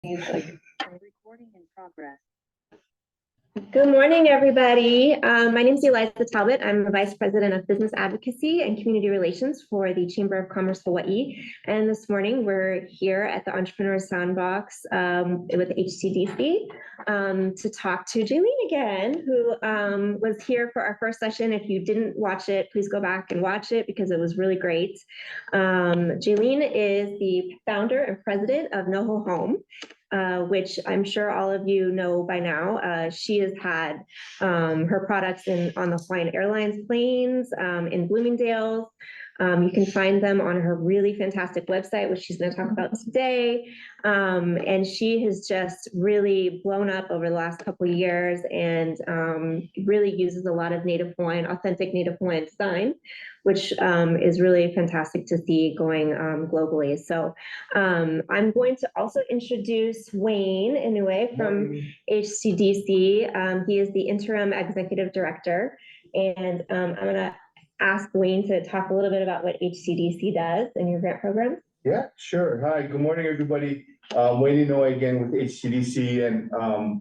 Recording in progress. Good morning, everybody. My name is Eliza Talbot. I'm the Vice President of Business Advocacy and Community Relations for the Chamber of Commerce Hawaii. And this morning, we're here at the Entrepreneur Sandbox with HCDC to talk to Jalene again, who was here for our first session. If you didn't watch it, please go back and watch it because it was really great. Jalene is the founder and president of NOHO Home. Which I'm sure all of you know by now. She has had her products on the Hawaiian Airlines planes, in Bloomingdale's. You can find them on her really fantastic website, which she's going to talk about today. And she has just really blown up over the last couple of years and really uses a lot of Native Hawaiian, authentic Native Hawaiian design, which is really fantastic to see going globally. So I'm going to also introduce Wayne Inoue from HCDC. He is the interim executive director. And I'm going to ask Wayne to talk a little bit about what HCDC does in your grant program. Yeah, sure. Hi, good morning, everybody. Wayne Inoue again with HCDC, and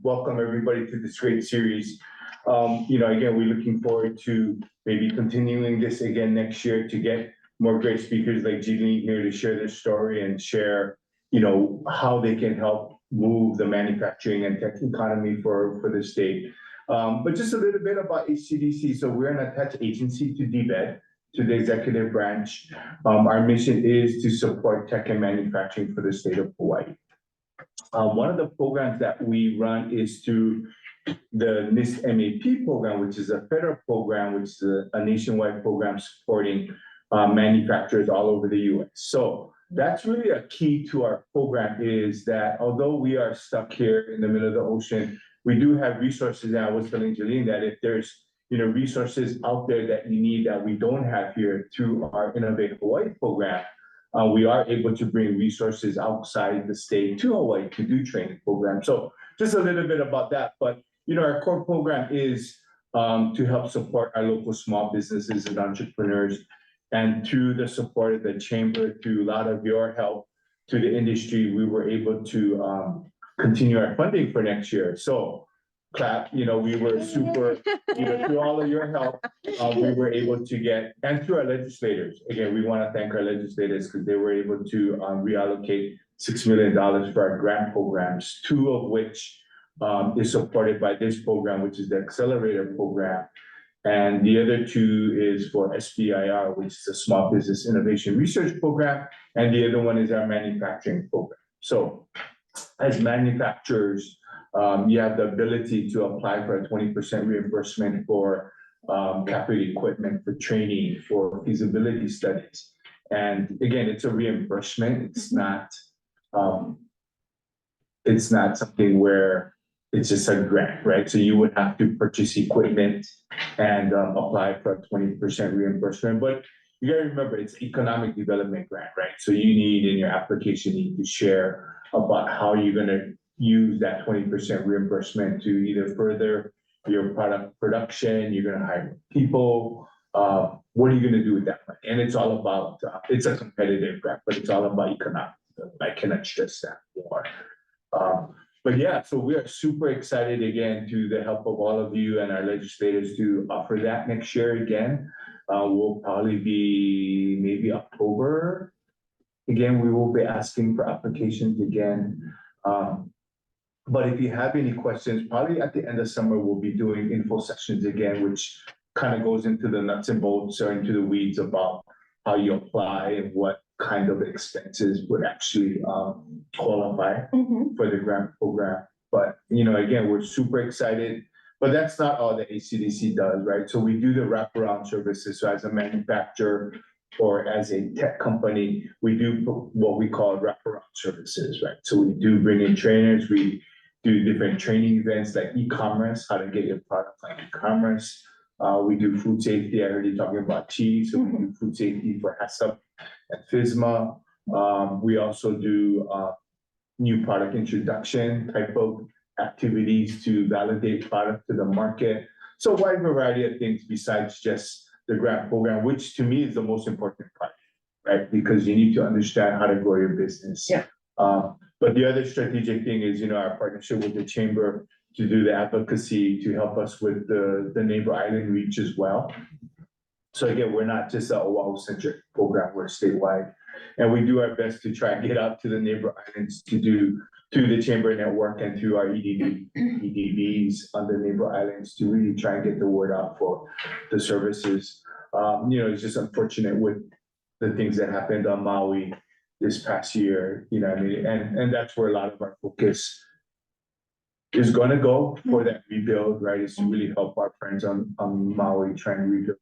welcome everybody to this great series. Again, we're looking forward to maybe continuing this again next year to get more great speakers like Jalene here to share their story and share, how they can help move the manufacturing and tech economy for the state. But just a little bit about HCDC. So we're an attached agency to DBED, to the executive branch. Our mission is to support tech and manufacturing for the state of Hawaii. One of the programs that we run is through the NIST MAP program, which is a federal program, which is a nationwide program supporting manufacturers all over the US. So that's really a key to our program, is that although we are stuck here in the middle of the ocean, we do have resources. And I was telling Jalene that if there's resources out there that you need that we don't have here through our Innovator Hawaii program, we are able to bring resources outside the state to Hawaii to do training programs. So just a little bit about that. But our core program is to help support our local small businesses and entrepreneurs. And through the support of the chamber, through a lot of your help to the industry, we were able to continue our funding for next year. So clap, we were super, through all of your help, we were able to get, and through our legislators. Again, we want to thank our legislators because they were able to reallocate $6 million for our grant programs, two of which is supported by this program, which is the Accelerator program. And the other two is for SBIR, which is a Small Business Innovation Research Program. And the other one is our manufacturing program. So as manufacturers, you have the ability to apply for a 20% reimbursement for capital equipment, for training, for feasibility studies. And again, it's a reimbursement. It's not something where it's just a grant, right? So you would have to purchase equipment and apply for a 20% reimbursement. But you gotta remember, it's economic development grant, right? So you need in your application, you need to share about how you're gonna use that 20% reimbursement to either further your product production, you're gonna hire people, what are you gonna do with that money? And it's all about, it's a competitive grant, but it's all about economic. I cannot stress that more. But yeah, so we are super excited again to the help of all of you and our legislators to offer that next year again. Will probably be maybe October. Again, we will be asking for applications again. But if you have any questions, probably at the end of summer, we'll be doing info sessions again, which kind of goes into the nuts and bolts or into the weeds about how you apply and what kind of expenses would actually qualify for the grant program. But, again, we're super excited. But that's not all that HCDC does, right? So we do the wraparound services. So as a manufacturer or as a tech company, we do what we call wraparound services, right? So we do bring in trainers. We do different training events like e-commerce, how to get your product on e-commerce. We do food safety. I heard you talking about cheese. So we do food safety for HACCP and FSMA. We also do new product introduction type of activities to validate product to the market. So a wide variety of things besides just the grant program, which to me is the most important part, right? Because you need to understand how to grow your business. Yeah. But the other strategic thing is, our partnership with the chamber to do the advocacy to help us with the neighbor island reach as well. So again, we're not just a Oahu-centric program, we're statewide. And we do our best to try and get out to the neighbor islands to do through the chamber network and through our EDVs on the neighbor islands to really try and get the word out for the services. It's just unfortunate with the things that happened on Maui this past year, and that's where a lot of our focus is going to go for that rebuild, right? Is to really help our friends on Maui try and rebuild.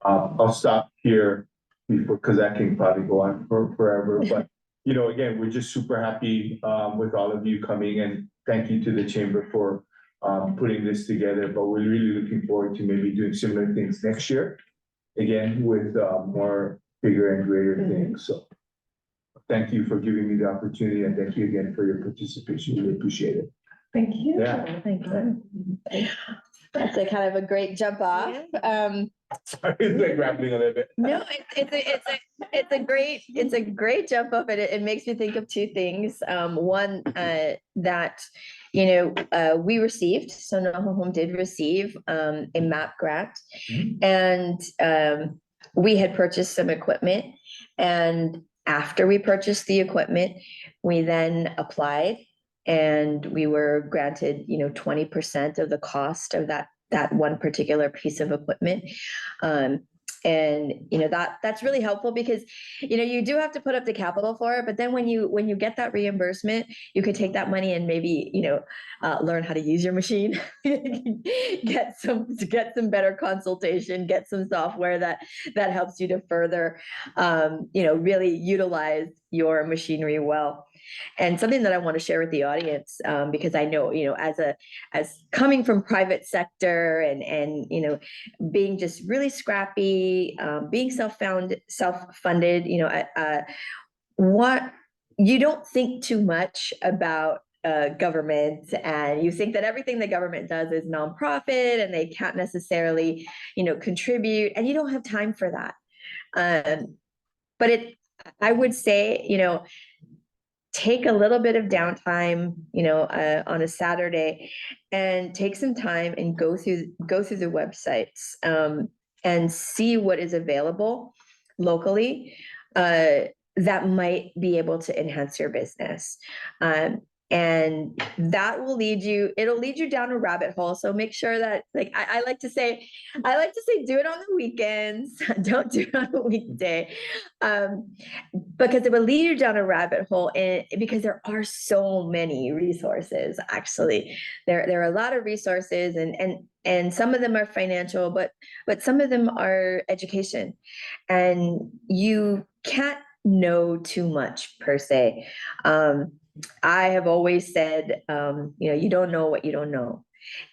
I'll stop here because that can probably go on for forever. But again, we're just super happy with all of you coming, and thank you to the chamber for putting this together. But we're really looking forward to maybe doing similar things next year, again with more bigger and greater things. So thank you for giving me the opportunity, and thank you again for your participation. We appreciate it. Thank you. Yeah. Thank you. That's a kind of a great jump off. Sorry, it's like rambling a little bit. No, it's a great jump off, and it makes me think of two things. One, that we received, so NOHO Home did receive a MAP grant, and we had purchased some equipment, and after we purchased the equipment, we then applied, and we were granted 20% of the cost of that one particular piece of equipment. And that's really helpful because you do have to put up the capital for it, but then when you get that reimbursement, you could take that money and maybe learn how to use your machine, get some better consultation, get some software that helps you to further really utilize your machinery well. And something that I want to share with the audience, because I know, as coming from private sector and being just really scrappy, being self-funded, what you don't think too much about government, and you think that everything the government does is nonprofit and they can't necessarily, contribute, and you don't have time for that. But I would say, take a little bit of downtime, on a Saturday, and take some time and go through the websites, and see what is available locally that might be able to enhance your business. And that will it'll lead you down a rabbit hole. So make sure that, like I like to say, do it on the weekends. Don't do it on a weekday, because it will lead you down a rabbit hole. And because there are so many resources, actually, there are a lot of resources, and some of them are financial, but some of them are education, and you can't know too much per se. I have always said, you don't know what you don't know.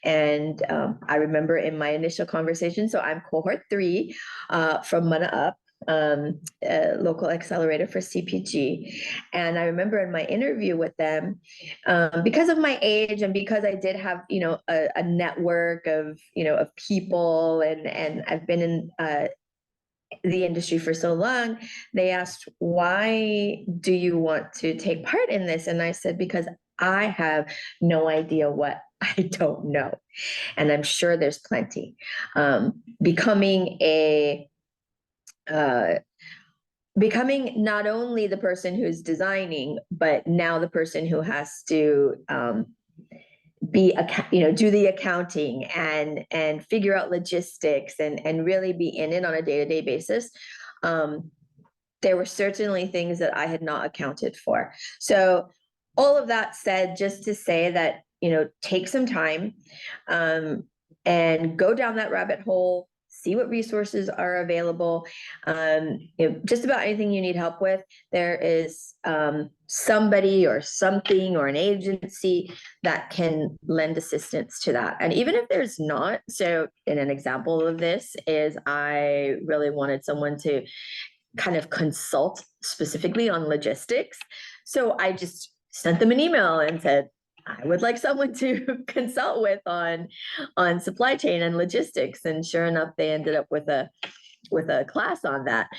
And I remember in my initial conversation, so I'm cohort 3 from Mana Up, local accelerator for CPG. And I remember in my interview with them, because of my age and because I did have, a network of people, and I've been in the industry for so long, they asked, why do you want to take part in this? And I said, because I have no idea what I don't know. And I'm sure there's plenty. Becoming not only the person who's designing, but now the person who has to do the accounting and figure out logistics and really be in it on a day-to-day basis. There were certainly things that I had not accounted for. So all of that said, just to say that, take some time, and go down that rabbit hole, see what resources are available. Just about anything you need help with, there is somebody or something or an agency that can lend assistance to that. And even if there's not, so in an example of this is I really wanted someone to kind of consult specifically on logistics. So I just sent them an email and said, I would like someone to consult with on supply chain and logistics. And sure enough, they ended up with a class on that.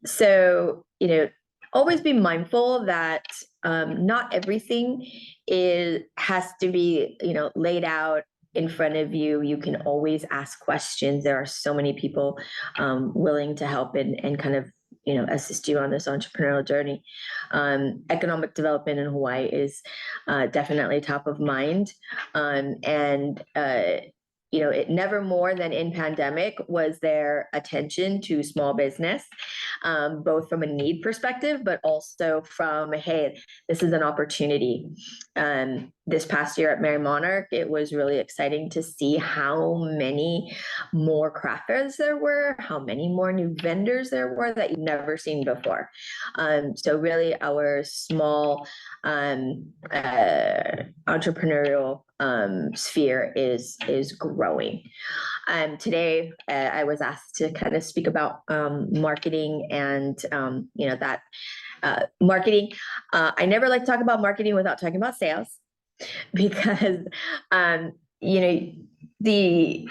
So, always be mindful that not everything has to be, laid out in front of you. You can always ask questions. There are so many people willing to help and kind of, assist you on this entrepreneurial journey. Economic development in Hawaii is definitely top of mind. It never more than in pandemic was there attention to small business, both from a need perspective, but also from, hey, this is an opportunity. This past year at Mary Monarch, it was really exciting to see how many more craft fairs there were, how many more new vendors there were that you've never seen before. So really our small entrepreneurial sphere is growing. Today, I was asked to kind of speak about marketing and that marketing. I never like to talk about marketing without talking about sales, because the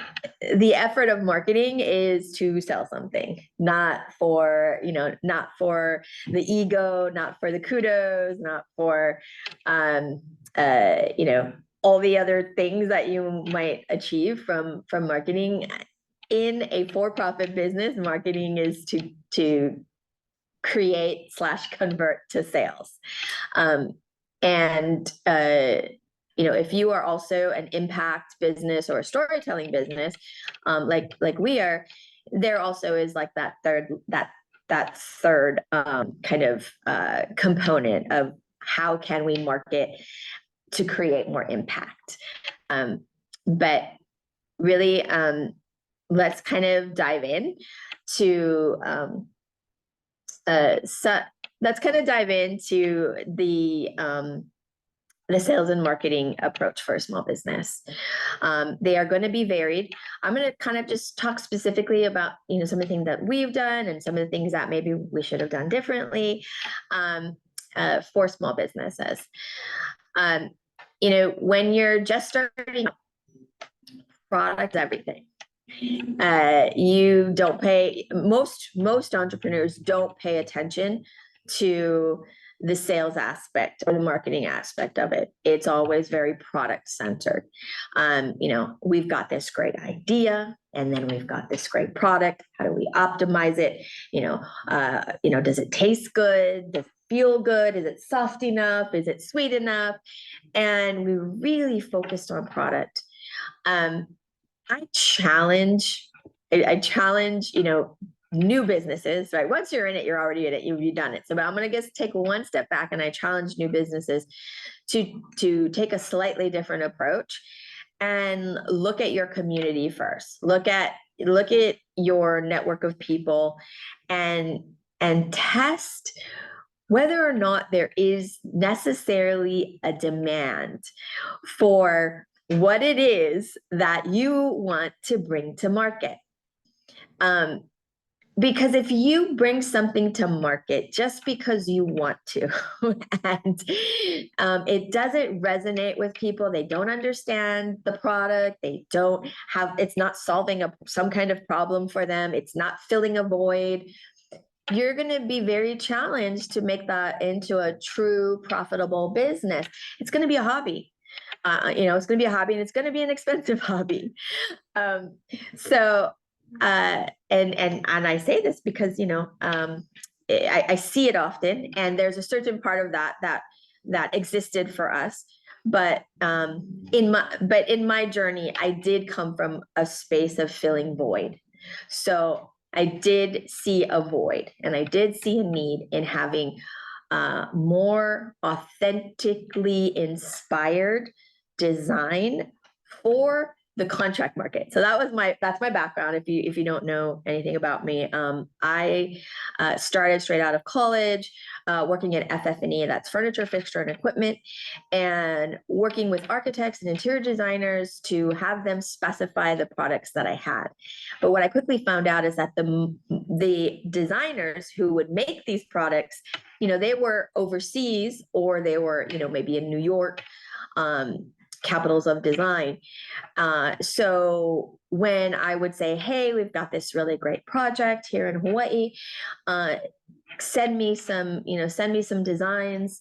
effort of marketing is to sell something, not for the ego, not for the kudos, not for all the other things that you might achieve from marketing. In a for-profit business, marketing is to create / convert to sales. If you are also an impact business or a storytelling business, like we are, there also is like that third kind of component of how can we market to create more impact. But really, let's kind of dive in to let's kind of dive into the sales and marketing approach for a small business. They are going to be varied. I'm going to kind of just talk specifically about, some of the things that we've done and some of the things that maybe we should have done differently for small businesses. When you're just starting, product, everything. You don't pay, most entrepreneurs don't pay attention to the sales aspect or the marketing aspect of it. It's always very product centered. We've got this great idea, and then we've got this great product. How do we optimize it? Does it taste good? Does it feel good? Is it soft enough? Is it sweet enough? And we really focused on product. I challenge, new businesses, right? Once you're in it, you're already in it, you've done it. So I'm going to just take one step back, and I challenge new businesses to take a slightly different approach and look at your community first. Look at your network of people and test whether or not there is necessarily a demand for what it is that you want to bring to market. Because if you bring something to market just because you want to, and it doesn't resonate with people, they don't understand the product, it's not solving some kind of problem for them, it's not filling a void, you're going to be very challenged to make that into a true profitable business. It's going to be a hobby. It's going to be a hobby, and it's going to be an expensive hobby. And I say this because, I see it often, and there's a certain part of that existed for us. But in my journey, I did come from a space of filling void. So I did see a void, and I did see a need in having more authentically inspired design for the contract market. So that's my background. If you don't know anything about me, I started straight out of college, working at FF&E, that's furniture, fixture, and equipment, and working with architects and interior designers to have them specify the products that I had. But what I quickly found out is that the designers who would make these products, they were overseas, or they were, maybe in New York, capitals of design. So when I would say, hey, we've got this really great project here in Hawaii, send me some designs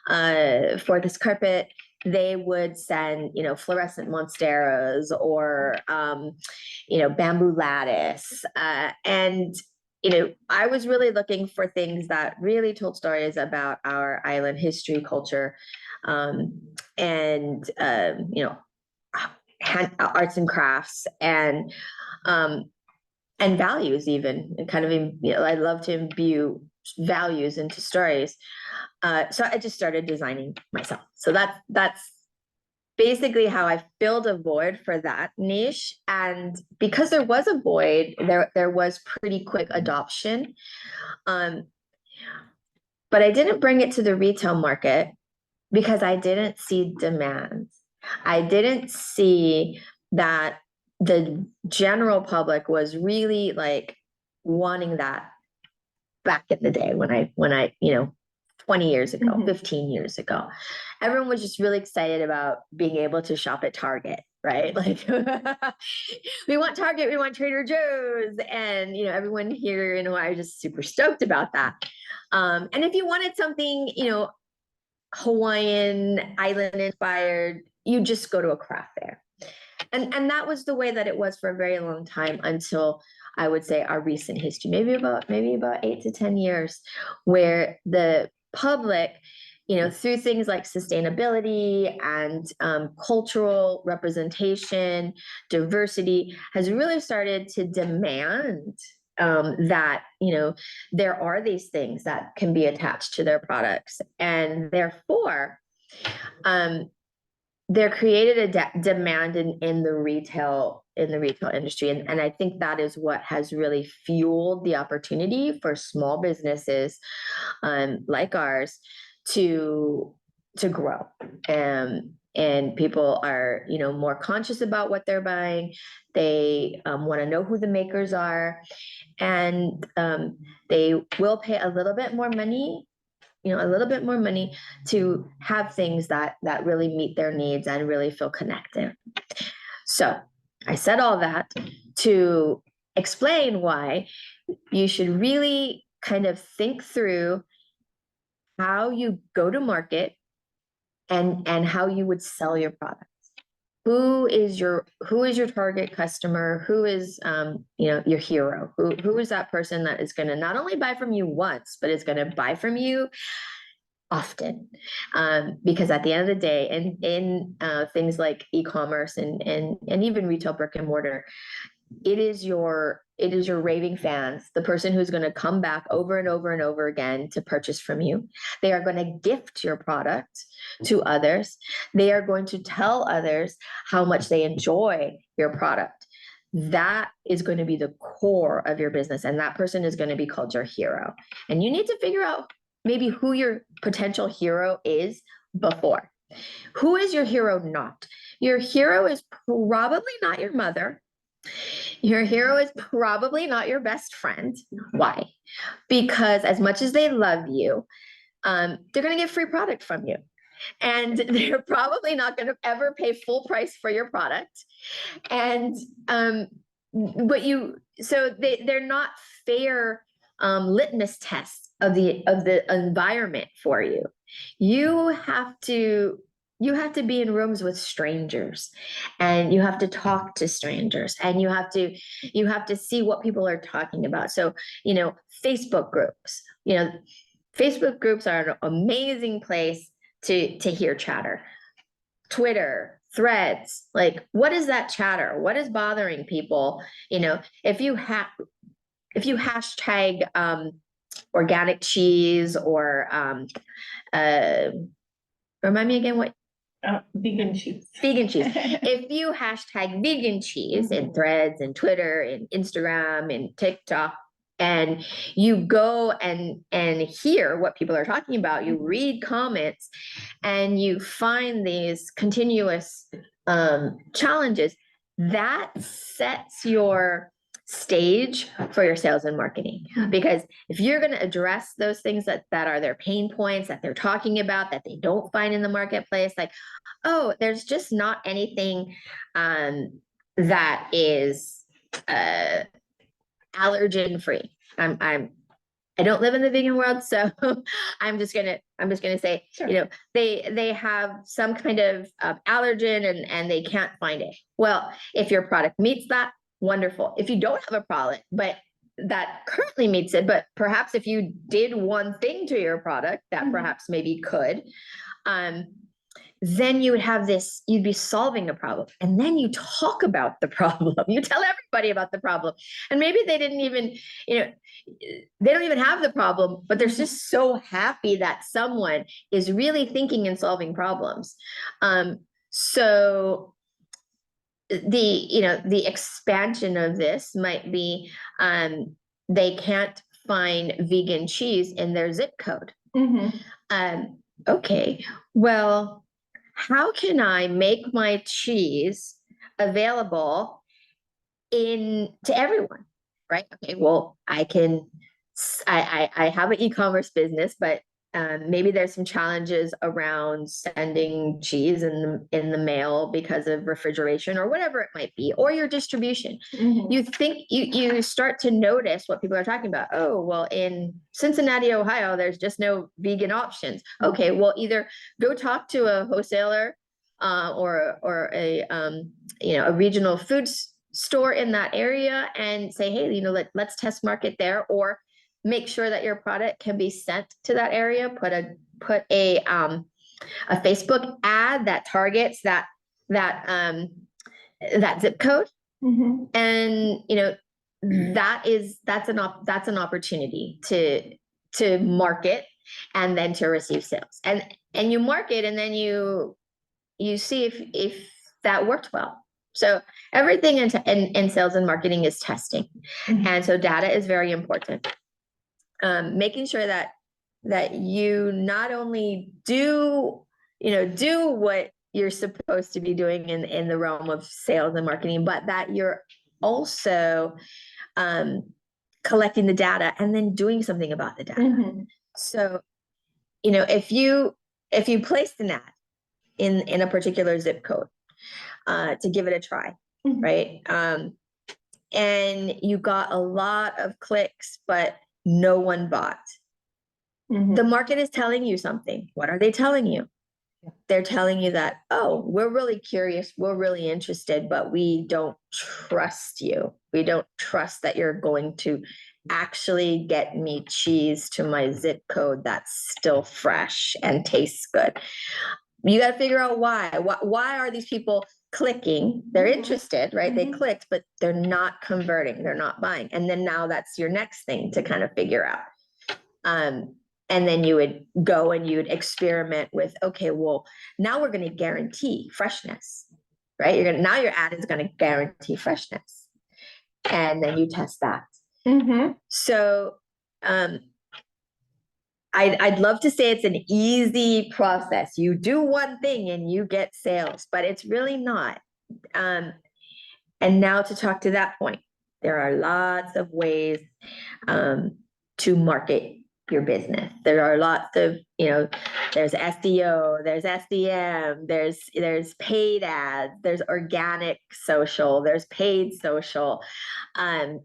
for this carpet, they would send, fluorescent monsteras or, bamboo lattice. And I was really looking for things that really told stories about our island history, culture, and arts and crafts, and values, even, and kind of, I love to imbue values into stories. So I just started designing myself. So that's basically how I filled a void for that niche. And because there was a void, there was pretty quick adoption. But I didn't bring it to the retail market because I didn't see demand. I didn't see that the general public was really like wanting that back in the day when I 20 years ago, 15 years ago. Everyone was just really excited about being able to shop at Target, right? Like, we want Target, we want Trader Joe's. And, everyone here in Hawaii was just super stoked about that. And if you wanted something, Hawaiian, island inspired, you just go to a craft fair. And that was the way that it was for a very long time, until I would say our recent history, maybe about 8 to 10 years, where the public, through things like sustainability and cultural representation, diversity, has really started to demand that, there are these things that can be attached to their products. And therefore, there created a demand in the retail industry. And I think that is what has really fueled the opportunity for small businesses like ours to grow. And people are, more conscious about what they're buying. They want to know who the makers are, and they will pay a little bit more money to have things that really meet their needs and really feel connected. So I said all that to explain why you should really kind of think through how you go to market and how you would sell your products. Who is your target customer? Who is your hero? Who is that person that is going to not only buy from you once, but is going to buy from you often? Because at the end of the day, in things like e-commerce and even retail brick and mortar, it is your raving fans, the person who's going to come back over and over and over again to purchase from you. They are going to gift your product to others. They are going to tell others how much they enjoy your product. That is going to be the core of your business, and that person is going to be called your hero. And you need to figure out maybe who your potential hero is before. Who is your hero not? Your hero is probably not your mother. Your hero is probably not your best friend. Why? Because as much as they love you, they're going to get free product from you. And they're probably not going to ever pay full price for your product. And they're not fair litmus tests of the environment for you. You have to be in rooms with strangers, and you have to talk to strangers, and you have to see what people are talking about. So, Facebook groups, Facebook groups are an amazing place to hear chatter. Twitter, Threads, like, what is that chatter? What is bothering people? If you hashtag organic cheese, or remind me again what. Vegan cheese. Vegan cheese. If you hashtag vegan cheese in Threads and Twitter and Instagram and TikTok, and you go and hear what people are talking about, you read comments, and you find these continuous challenges, that sets your stage for your sales and marketing. Because if you're going to address those things that are their pain points that they're talking about, that they don't find in the marketplace, like, oh, there's just not anything that is allergen free. I don't live in the vegan world, so I'm just gonna say, Sure. you know, they have some kind of allergen and they can't find it. Well, if your product meets that, wonderful. If you don't have a product, but that currently meets it, but perhaps if you did one thing to your product that perhaps maybe could, then you would have this, you'd be solving a problem. And then you talk about the problem. You tell everybody about the problem. And maybe they didn't even, you know, they don't even have the problem, but they're just so happy that someone is really thinking and solving problems. So the expansion of this might be, they can't find vegan cheese in their zip code. Okay, well, how can I make my cheese available to everyone, right? Okay, well, I have an e-commerce business, but maybe there's some challenges around sending cheese in the mail because of refrigeration or whatever it might be, or your distribution. You think you start to notice what people are talking about. Oh, well, in Cincinnati, Ohio, there's just no vegan options. Okay, well, either go talk to a wholesaler or a regional food store in that area and say, hey, let's test market there, or make sure that your product can be sent to that area. Put a Facebook ad that targets that zip code, and that's an opportunity to market and then to receive sales. And you market, and then you see if that worked well. So everything in sales and marketing is testing, and so data is very important. Making sure that you not only do what you're supposed to be doing in the realm of sales and marketing, but that you're also collecting the data and then doing something about the data. So, if you placed an ad in a particular zip code to give it a try, right? And you got a lot of clicks, but no one bought. The market is telling you something. What are they telling you? They're telling you that, oh, we're really curious, we're really interested, but we don't trust you. We don't trust that you're going to actually get me cheese to my zip code that's still fresh and tastes good. You got to figure out why. Why are these people clicking? They're interested, right? They clicked, but they're not converting. They're not buying. And then now that's your next thing to kind of figure out. And then you would go and you would experiment with, okay, well, now we're going to guarantee freshness, right? Now your ad is going to guarantee freshness. And then you test that. So, I'd love to say it's an easy process. You do one thing and you get sales, but it's really not. And now to talk to that point, there are lots of ways to market your business. There are lots of, there's SEO, there's SEM, there's paid ads, there's organic social, there's paid social,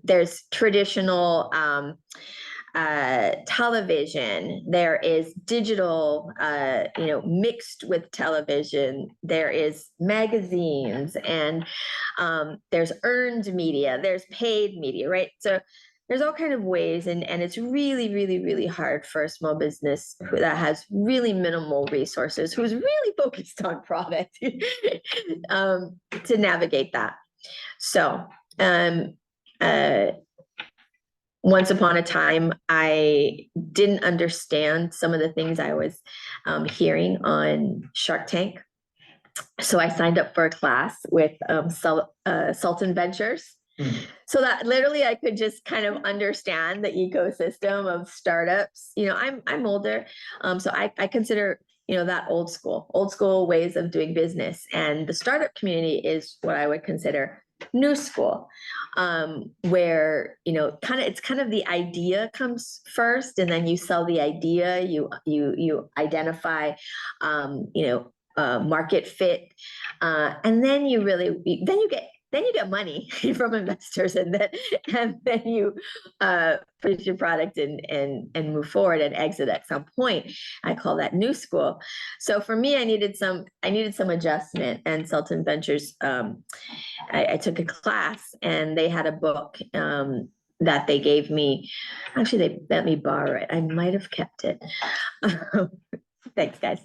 there's traditional television, there is digital, mixed with television, there is magazines, and there's earned media, there's paid media, right? So there's all kinds of ways, and it's really, really, really hard for a small business that has really minimal resources, who's really focused on product, to navigate that. So, once upon a time, I didn't understand some of the things I was hearing on Shark Tank. So I signed up for a class with Sultan Ventures. So that literally I could just kind of understand the ecosystem of startups. I'm older, so I consider that old school ways of doing business, and the startup community is what I would consider new school, where, it's kind of the idea comes first, and then you sell the idea, you identify, market fit, and then you get money from investors, and then you produce your product and move forward and exit at some point. I call that new school. So for me, I needed some adjustment, and Sultan Ventures, I took a class, and they had a book that they gave me. Actually, they let me borrow it. I might have kept it. Thanks, guys.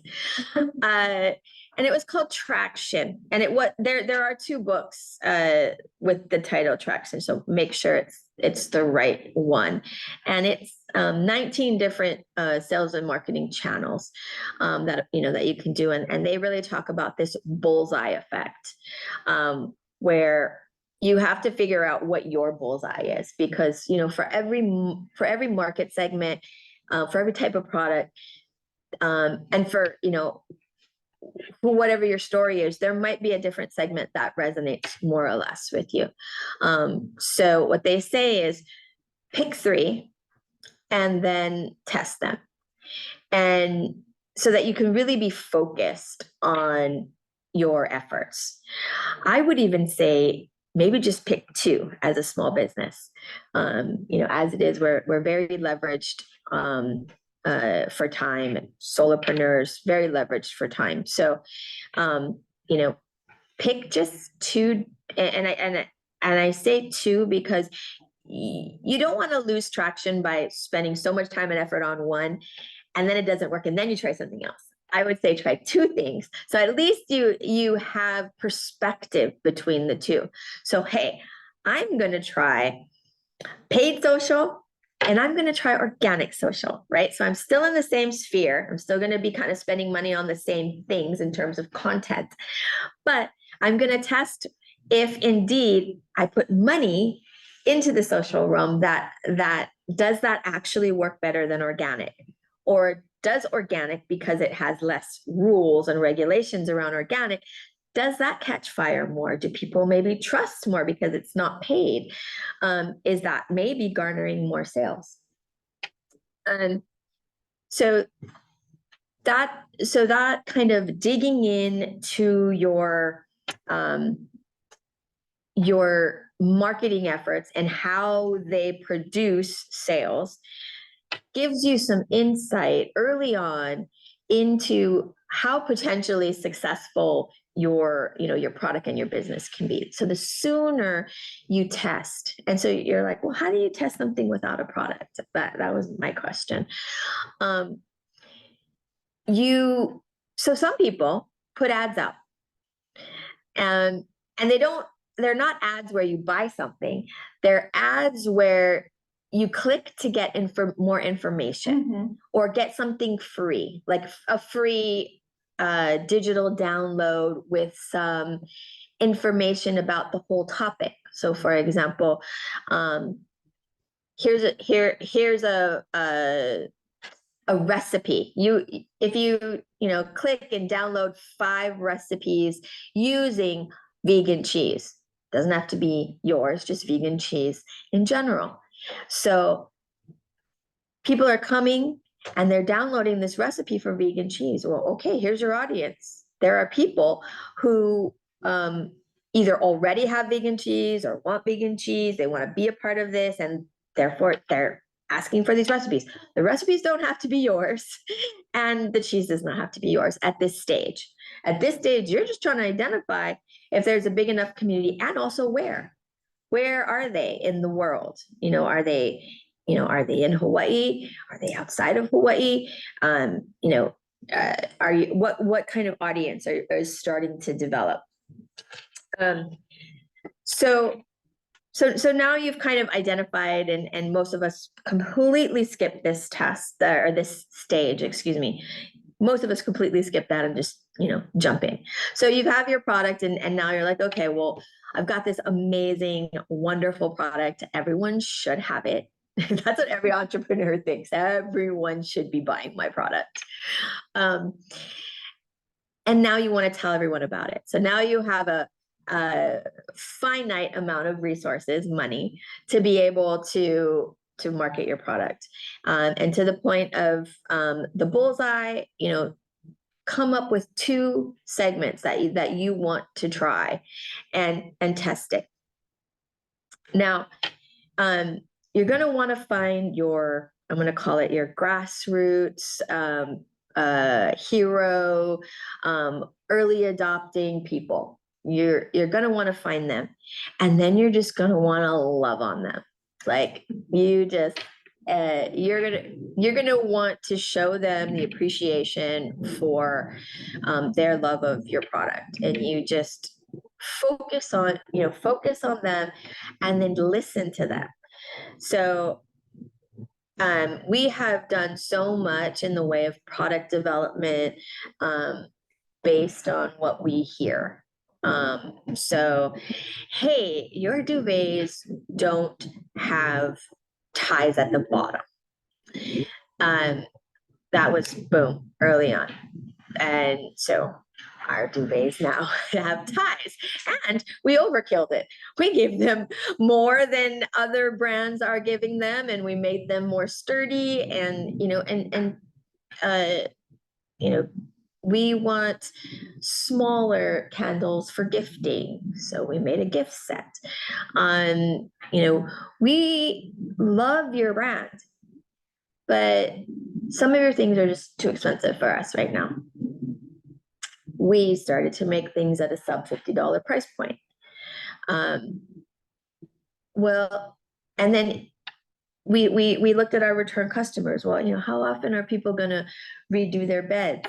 And it was called Traction. And there are two books with the title Traction, so make sure it's the right one. And it's 19 different sales and marketing channels that you can do. And they really talk about this bullseye effect, where you have to figure out what your bullseye is, because for every market segment, for every type of product, and for whatever your story is, there might be a different segment that resonates more or less with you. So what they say is pick 3 and then test them, and so that you can really be focused on your efforts. I would even say maybe just pick 2 as a small business. As it is, we're very leveraged for time. Solopreneurs, very leveraged for time. So, pick just 2, and I say 2 because you don't want to lose traction by spending so much time and effort on one, and then it doesn't work, and then you try something else. I would say try 2 things. So at least you have perspective between the 2. So, hey, I'm going to try paid social, and I'm going to try organic social, right? So I'm still in the same sphere. I'm still going to be kind of spending money on the same things in terms of content, but I'm going to test if indeed I put money into the social realm, that does that actually work better than organic? Or does organic, because it has less rules and regulations around organic, does that catch fire more? Do people maybe trust more because it's not paid? Is that maybe garnering more sales? And so that kind of digging into your marketing efforts and how they produce sales gives you some insight early on into how potentially successful your product and your business can be. So the sooner you test, and so you're like, well, how do you test something without a product? That was my question. So some people put ads out, and they're not ads where you buy something. They're ads where you click to get more information, or get something free, like a free digital download with some information about the whole topic. So for example, here's a recipe. If you click and download 5 recipes using vegan cheese, doesn't have to be yours, just vegan cheese in general. So people are coming and they're downloading this recipe for vegan cheese. Well, okay, here's your audience. There are people who either already have vegan cheese or want vegan cheese. They want to be a part of this, and therefore they're asking for these recipes. The recipes don't have to be yours, and the cheese does not have to be yours at this stage. At this stage, you're just trying to identify if there's a big enough community, and also where are they in the world? Are they in Hawaii? Are they outside of Hawaii? Are you, what kind of audience is starting to develop? So now you've kind of identified, and most of us completely skip this test, or this stage, excuse me. Most of us completely skip that and just, jump in. So you have your product, and now you're like, okay, well, I've got this amazing, wonderful product. Everyone should have it. That's what every entrepreneur thinks. Everyone should be buying my product. And now you want to tell everyone about it. So now you have a finite amount of resources, money, to be able to market your product. And to the point of the bullseye, come up with 2 segments that you want to try and test it. Now, you're going to want to find your, I'm going to call it your grassroots, hero, early adopting people. You're going to want to find them, and then you're just going to want to love on them. Like, you just, you're gonna want to show them the appreciation for their love of your product, and you just focus on them, and then listen to them. So we have done so much in the way of product development based on what we hear. So, hey, your duvets don't have ties at the bottom. That was boom early on. And so our duvets now have ties, and we overkilled it. We gave them more than other brands are giving them, and we made them more sturdy, and we want smaller candles for gifting. So we made a gift set. We love your brand, but some of your things are just too expensive for us right now. We started to make things at a sub $50 price point. Well, and then we looked at our return customers. Well, how often are people going to redo their beds?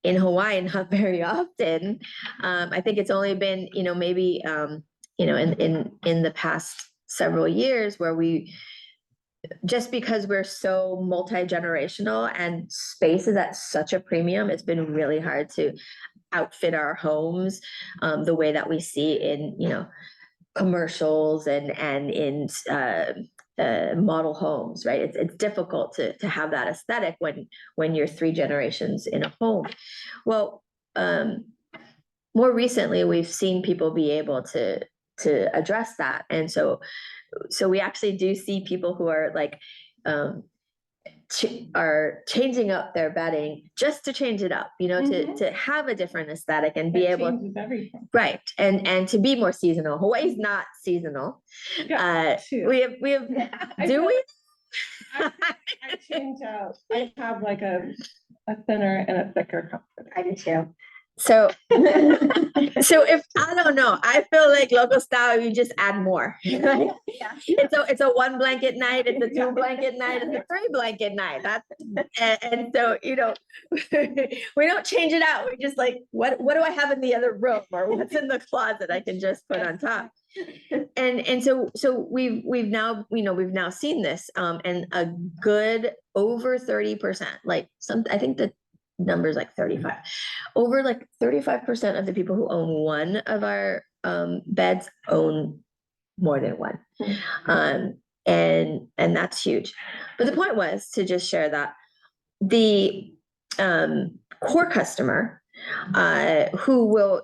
In Hawaii, not very often. I think it's only been, maybe, in the past several years where just because we're so multi-generational and space is at such a premium, it's been really hard to outfit our homes the way that we see in, commercials and in model homes, right? It's difficult to have that aesthetic when you're 3 generations in a home. Well, more recently, we've seen people be able to address that, and so we actually do see people who are like are changing up their bedding just to change it up, to have a different aesthetic and be able, right, and to be more seasonal. Hawaii's not seasonal. We have do we? I change out. I have like a thinner and a thicker comforter. I do too. So if I don't know, I feel like local style, you just add more. Right? Yeah. It's a 1 blanket night, it's a 2 blanket night, it's a 3 blanket night. And so we don't change it out. We just like, what do I have in the other room, or what's in the closet I can just put on top. And so we've now seen this and a good over 30%, like I think the numbers like 35, over like 35% of the people who own one of our beds own more than one. And that's huge. But the point was to just share that the core customer who will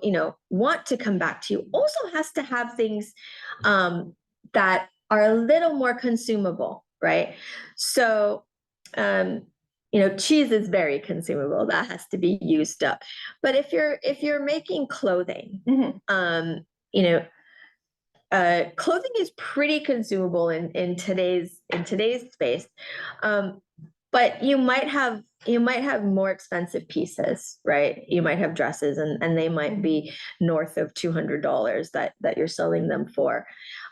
want to come back to you also has to have things that are a little more consumable, right? So cheese is very consumable. That has to be used up. But if you're making clothing, clothing is pretty consumable in today's space. But you might have more expensive pieces, right? You might have dresses and they might be north of $200 that you're selling them for.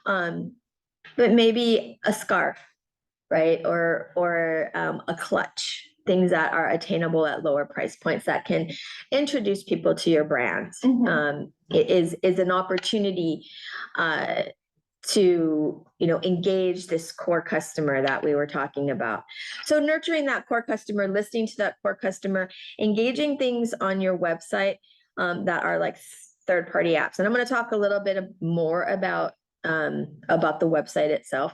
But maybe a scarf, right? Or a clutch, things that are attainable at lower price points that can introduce people to your brand. It is an opportunity to engage this core customer that we were talking about. So nurturing that core customer, listening to that core customer, engaging things on your website that are like third-party apps. And I'm going to talk a little bit more about the website itself.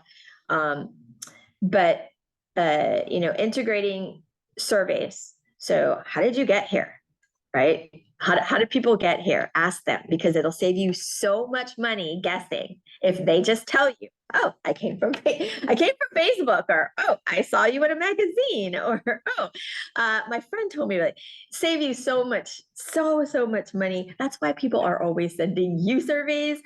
But integrating surveys. So how did you get here? right? How did people get here? Ask them, because it'll save you so much money guessing if they just tell you, oh, I came from Facebook, or oh, I saw you in a magazine, or oh, my friend told me. Like, save you so much money. That's why people are always sending you surveys,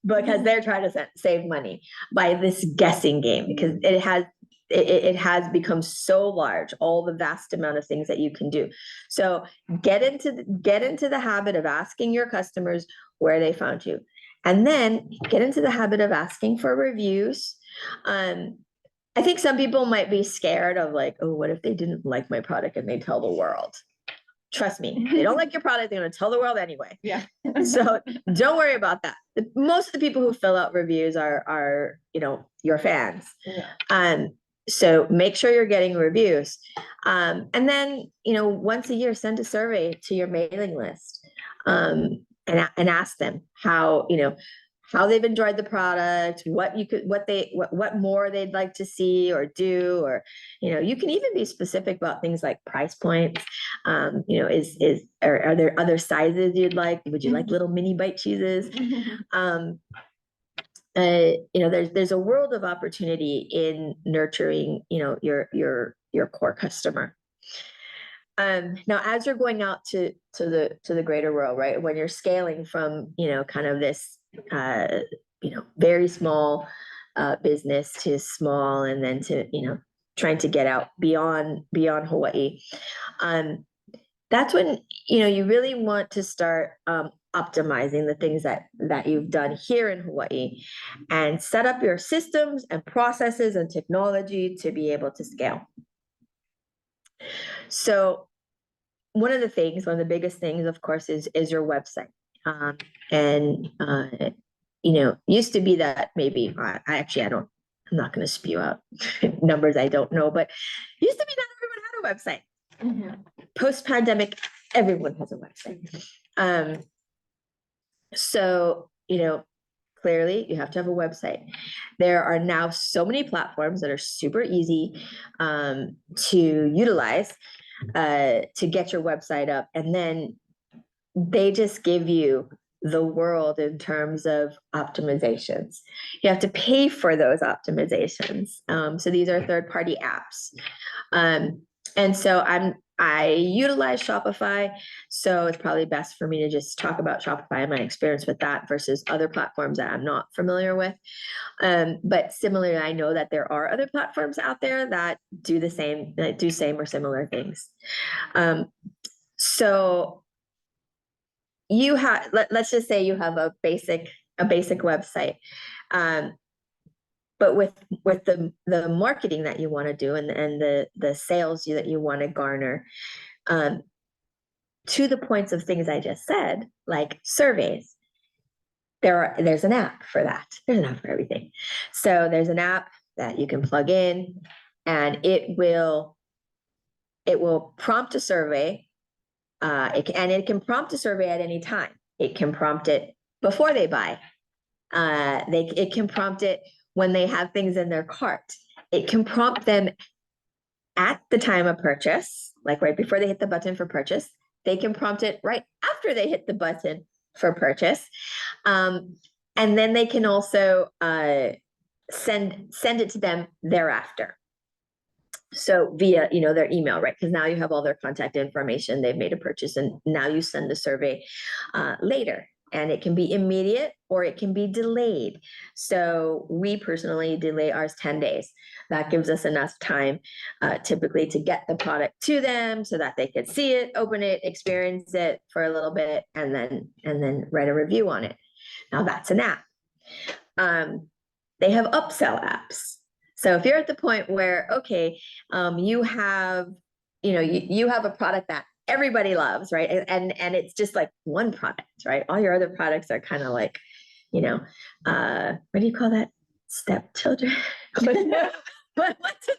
because they're trying to save money by this guessing game, because it has become so large, all the vast amount of things that you can do. So get into the habit of asking your customers where they found you, and then get into the habit of asking for reviews. I think some people might be scared of, like, oh, what if they didn't like my product and they tell the world? Trust me, they don't like your product, they're going to tell the world anyway. Yeah. So don't worry about that. Most of the people who fill out reviews are your fans. Yeah. So make sure you're getting reviews. And then, once a year, send a survey to your mailing list, and ask them how they've enjoyed the product, what more they'd like to see or do, or, you can even be specific about things like price points. Are there other sizes you'd like? Would you like little mini bite cheeses? There's a world of opportunity in nurturing, your core customer. Now, as you're going out to the greater world, right? When you're scaling from, kind of this, very small business to small, and then to, trying to get out beyond Hawaii. That's when, you really want to start optimizing the things that you've done here in Hawaii, and set up your systems and processes and technology to be able to scale. So one of the biggest things, of course, is your website. Used to be that maybe, I'm not going to spew out numbers I don't know, but used to be not everyone had a website. Post-pandemic, everyone has a website. So, clearly you have to have a website. There are now so many platforms that are super easy to utilize to get your website up. And then they just give you the world in terms of optimizations. You have to pay for those optimizations. So these are third-party apps. And so I utilize Shopify, so it's probably best for me to just talk about Shopify and my experience with that versus other platforms that I'm not familiar with. But similarly, I know that there are other platforms out there that do same or similar things. So you have, let's just say you have a basic website. But with the marketing that you want to do, and the sales that you want to garner, to the points of things I just said, like surveys, there's an app for that. There's an app for everything. So there's an app that you can plug in, and it will prompt a survey. It can prompt a survey at any time. It can prompt it before they buy. It can prompt it when they have things in their cart. It can prompt them at the time of purchase, like right before they hit the button for purchase. They can prompt it right after they hit the button for purchase. And then they can also send it to them thereafter. So via, their email, right? Because now you have all their contact information. They've made a purchase, and now you send the survey later. And it can be immediate or it can be delayed. So we personally delay ours 10 days. That gives us enough time typically to get the product to them so that they could see it, open it, experience it for a little bit, and then write a review on it. Now that's an app. They have upsell apps. So if you're at the point where, okay, you have a product that everybody loves, right? And it's just like one product, right? All your other products are kind of like, what do you call that? Stepchildren? What's it?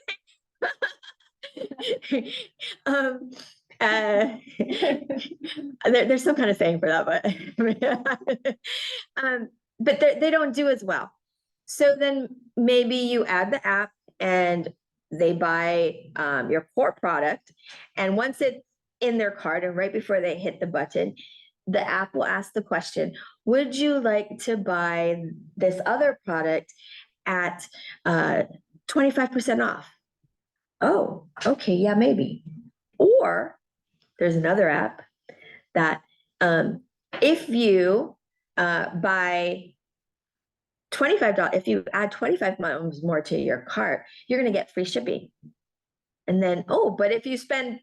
There's some kind of saying for that, but they don't do as well. So then maybe you add the app and they buy your core product, and once in their cart, and right before they hit the button, the app will ask the question, would you like to buy this other product at 25% off? Oh, okay, yeah, maybe. Or there's another app that if you buy $25, if you add 25 miles more to your cart, you're going to get free shipping. And then, oh, but if you spend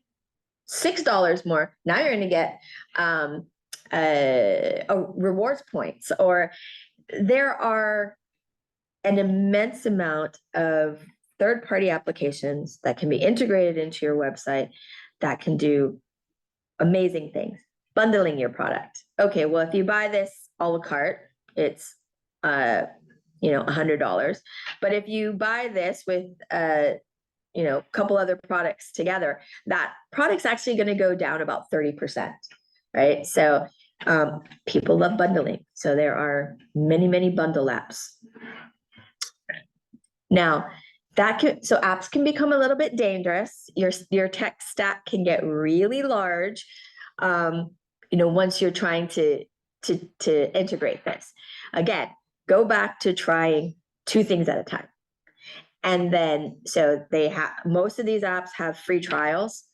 $6 more, now you're going to get rewards points. Or there are an immense amount of third-party applications that can be integrated into your website that can do amazing things. Bundling your product. Okay, well, if you buy this a la carte, it's $100. But if you buy this with a couple other products together, that product's actually going to go down about 30%, right? So people love bundling. So there are many, many bundle apps. Now, so apps can become a little bit dangerous. Your tech stack can get really large, once you're trying to integrate this. Again, go back to trying 2 things at a time. And then, so most of these apps have free trials.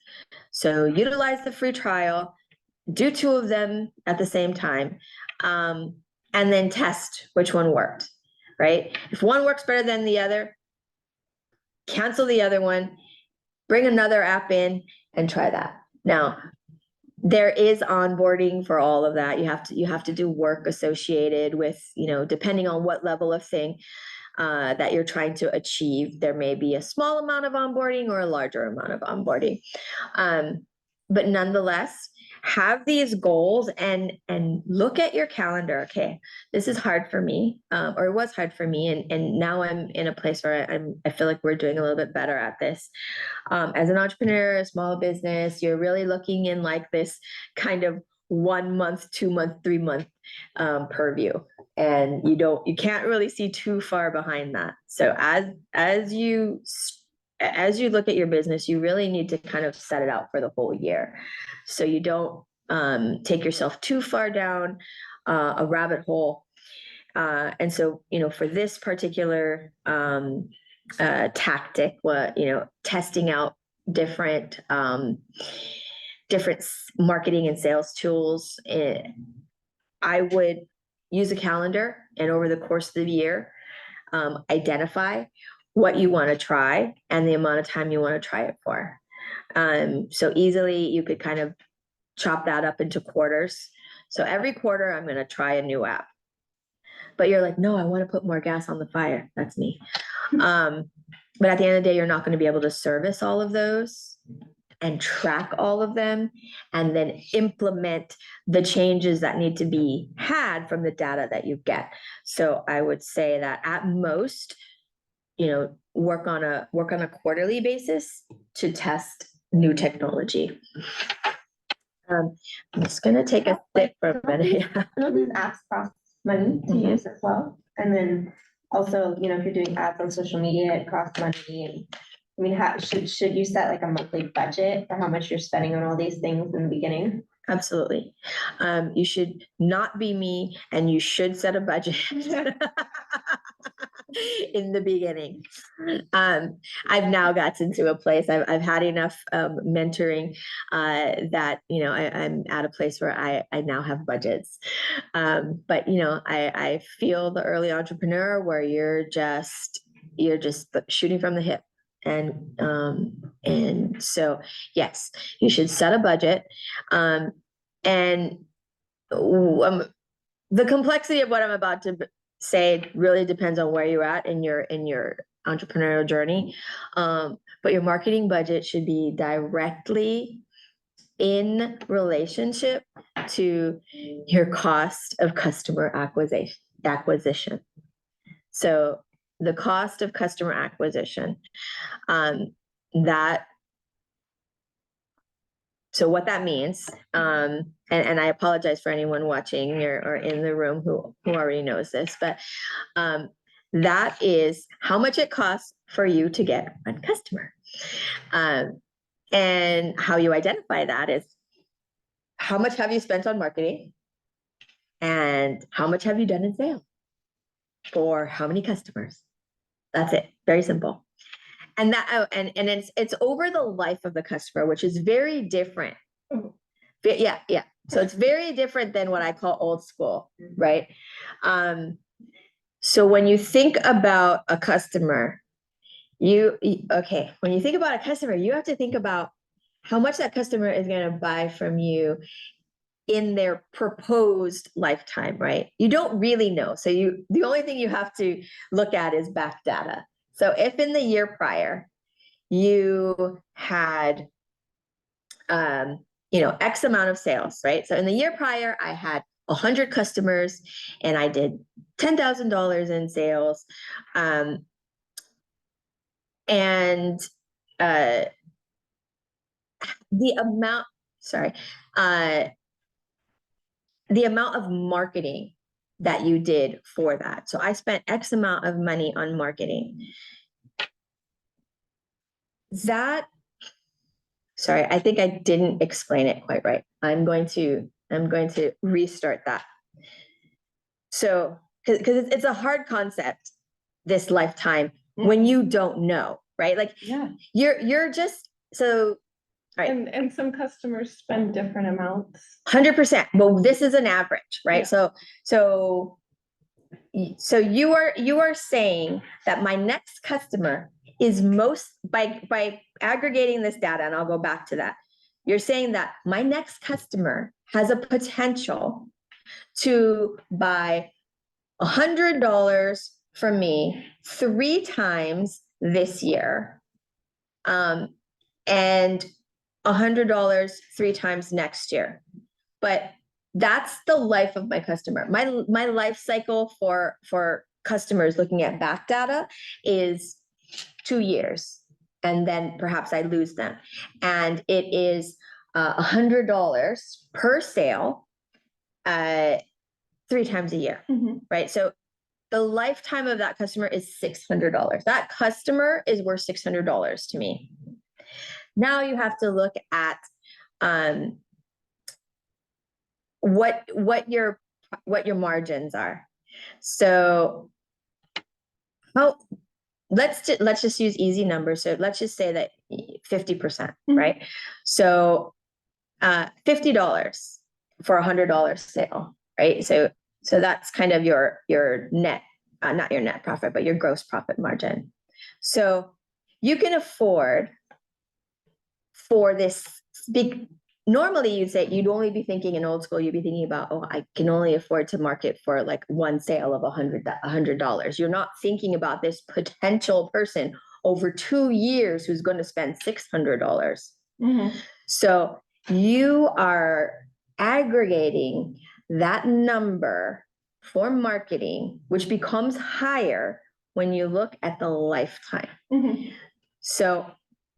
So utilize the free trial, do 2 of them at the same time, and then test which one worked, right? If one works better than the other, cancel the other one, bring another app in and try that. Now, there is onboarding for all of that. You have to do work associated with, depending on what level of thing that you're trying to achieve. There may be a small amount of onboarding or a larger amount of onboarding. But nonetheless, have these goals and look at your calendar. Okay, this is hard for me, or it was hard for me, and now I'm in a place where I feel like we're doing a little bit better at this. As an entrepreneur, a small business, you're really looking in like this kind of 1 month, 2 month, 3 month purview, and you can't really see too far behind that. So as you look at your business, you really need to kind of set it out for the whole year, so you don't take yourself too far down a rabbit hole. And so, for this particular tactic, testing out different marketing and sales tools, I would use a calendar, and over the course of the year, identify what you want to try and the amount of time you want to try it for. So easily you could kind of chop that up into quarters. So every quarter I'm going to try a new app. But you're like, no, I want to put more gas on the fire. That's me. But at the end of the day, you're not going to be able to service all of those and track all of them and then implement the changes that need to be had from the data that you get. So I would say that at most, work on a quarterly basis to test new technology. I'm just going to take a sip for a minute. These apps cost money to use as well. And then also, if you're doing ads on social media, it costs money. And should you set like a monthly budget for how much you're spending on all these things in the beginning? Absolutely. You should not be me, and you should set a budget in the beginning. I've now gotten to a place, I've had enough mentoring that, I'm at a place where I now have budgets. But, I feel the early entrepreneur where you're just shooting from the hip. And so, yes, you should set a budget. And the complexity of what I'm about to say really depends on where you're at in your entrepreneurial journey. But your marketing budget should be directly in relationship to your cost of customer acquisition. So the cost of customer acquisition, so what that means, and I apologize for anyone watching or in the room who already knows this, but that is how much it costs for you to get one customer. And how you identify that is how much have you spent on marketing? And how much have you done in sales? For how many customers? That's it. Very simple. And that, oh, and it's over the life of the customer, which is very different. Yeah. So it's very different than what I call old school, right? So when you think about a customer, when you think about a customer, you have to think about how much that customer is going to buy from you in their proposed lifetime, right? You don't really know. So the only thing you have to look at is back data. So if in the year prior, you had, X amount of sales, right? So in the year prior, I had 100 customers and I did $10,000 in sales. The amount of marketing that you did for that. So I spent X amount of money on marketing. Sorry, I think I didn't explain it quite right. I'm going to restart that. So, because it's a hard concept, this lifetime, when you don't know, right? Like, you're just so. Right. And some customers spend different amounts. 100%. Well, this is an average, right? Yeah. So you are saying that my next customer is by aggregating this data, and I'll go back to that. You're saying that my next customer has a potential to buy $100 from me 3 times this year, and $100 3 times next year. But that's the life of my customer. My life cycle for customers looking at back data is 2 years, and then perhaps I lose them. And it is $100 per sale 3 times a year, right? So the lifetime of that customer is $600. That customer is worth $600 to me. Now you have to look at what your margins are. So let's just use easy numbers. So let's just say that 50%, right? So $50 for $100 sale, right? So that's kind of your net, not your net profit, but your gross profit margin. So you can afford for this normally you'd only be thinking in old school, you'd be thinking about, I can only afford to market for like one sale of $100. You're not thinking about this potential person over 2 years who's going to spend $600. So you are aggregating that number for marketing, which becomes higher when you look at the lifetime. So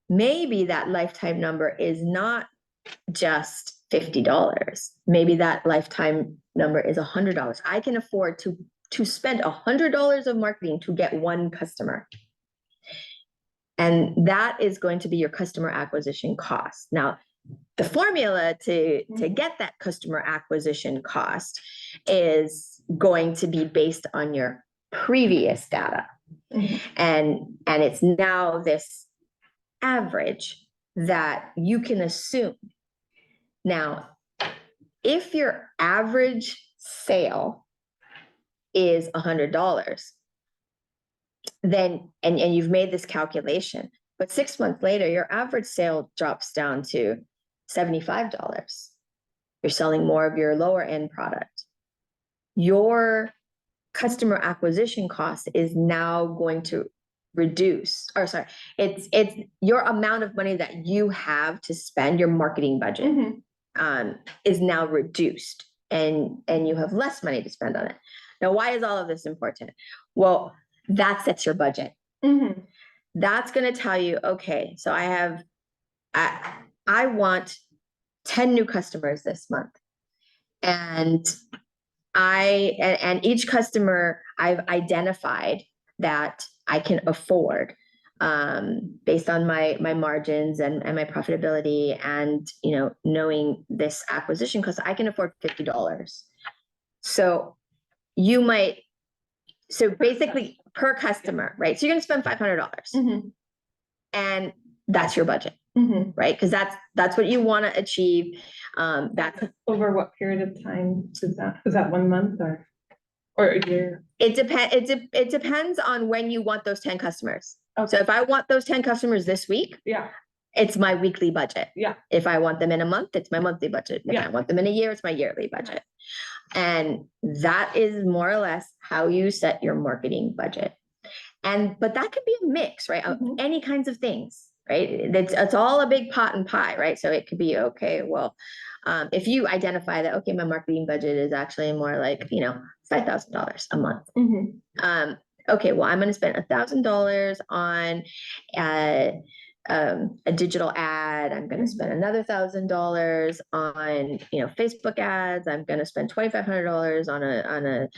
maybe that lifetime number is not just $50. Maybe that lifetime number is $100. I can afford to spend $100 of marketing to get 1 customer. And that is going to be your customer acquisition cost. Now, the formula to get that customer acquisition cost is going to be based on your previous data. And it's now this average that you can assume. Now, if your average sale is $100, then, and you've made this calculation, but 6 months later, your average sale drops down to $75. You're selling more of your lower end product. Your customer acquisition cost is now going to reduce, it's your amount of money that you have to spend, your marketing budget is now reduced, and you have less money to spend on it. Now, why is all of this important? Well, that sets your budget. That's going to tell you, okay, so I want 10 new customers this month, and each customer I've identified that I can afford based on my margins and my profitability, and, you know, knowing this acquisition cost, I can afford $50. So you might, so basically per customer, right? So you're gonna spend $500 and that's your budget, right? Because that's what you want to achieve. That's Over what period of time is that? Is that 1 month or a year? it depends on when you want those 10 customers. Okay. So if I want those 10 customers this week, Yeah. it's my weekly budget. Yeah. If I want them in a month, it's my monthly budget. If Yeah. I want them in a year, it's my yearly budget. And that is more or less how you set your marketing budget. But that could be a mix, right? Of any kinds of things, right? It's all a big pot and pie, right? So it could be, okay, well, if you identify that, okay, my marketing budget is actually more like, you know, $5,000 a month. Okay, well, I'm going to spend $1,000 on a digital ad. I'm going to spend another $1,000 on, you know, Facebook ads. I'm going to spend $2,500 on a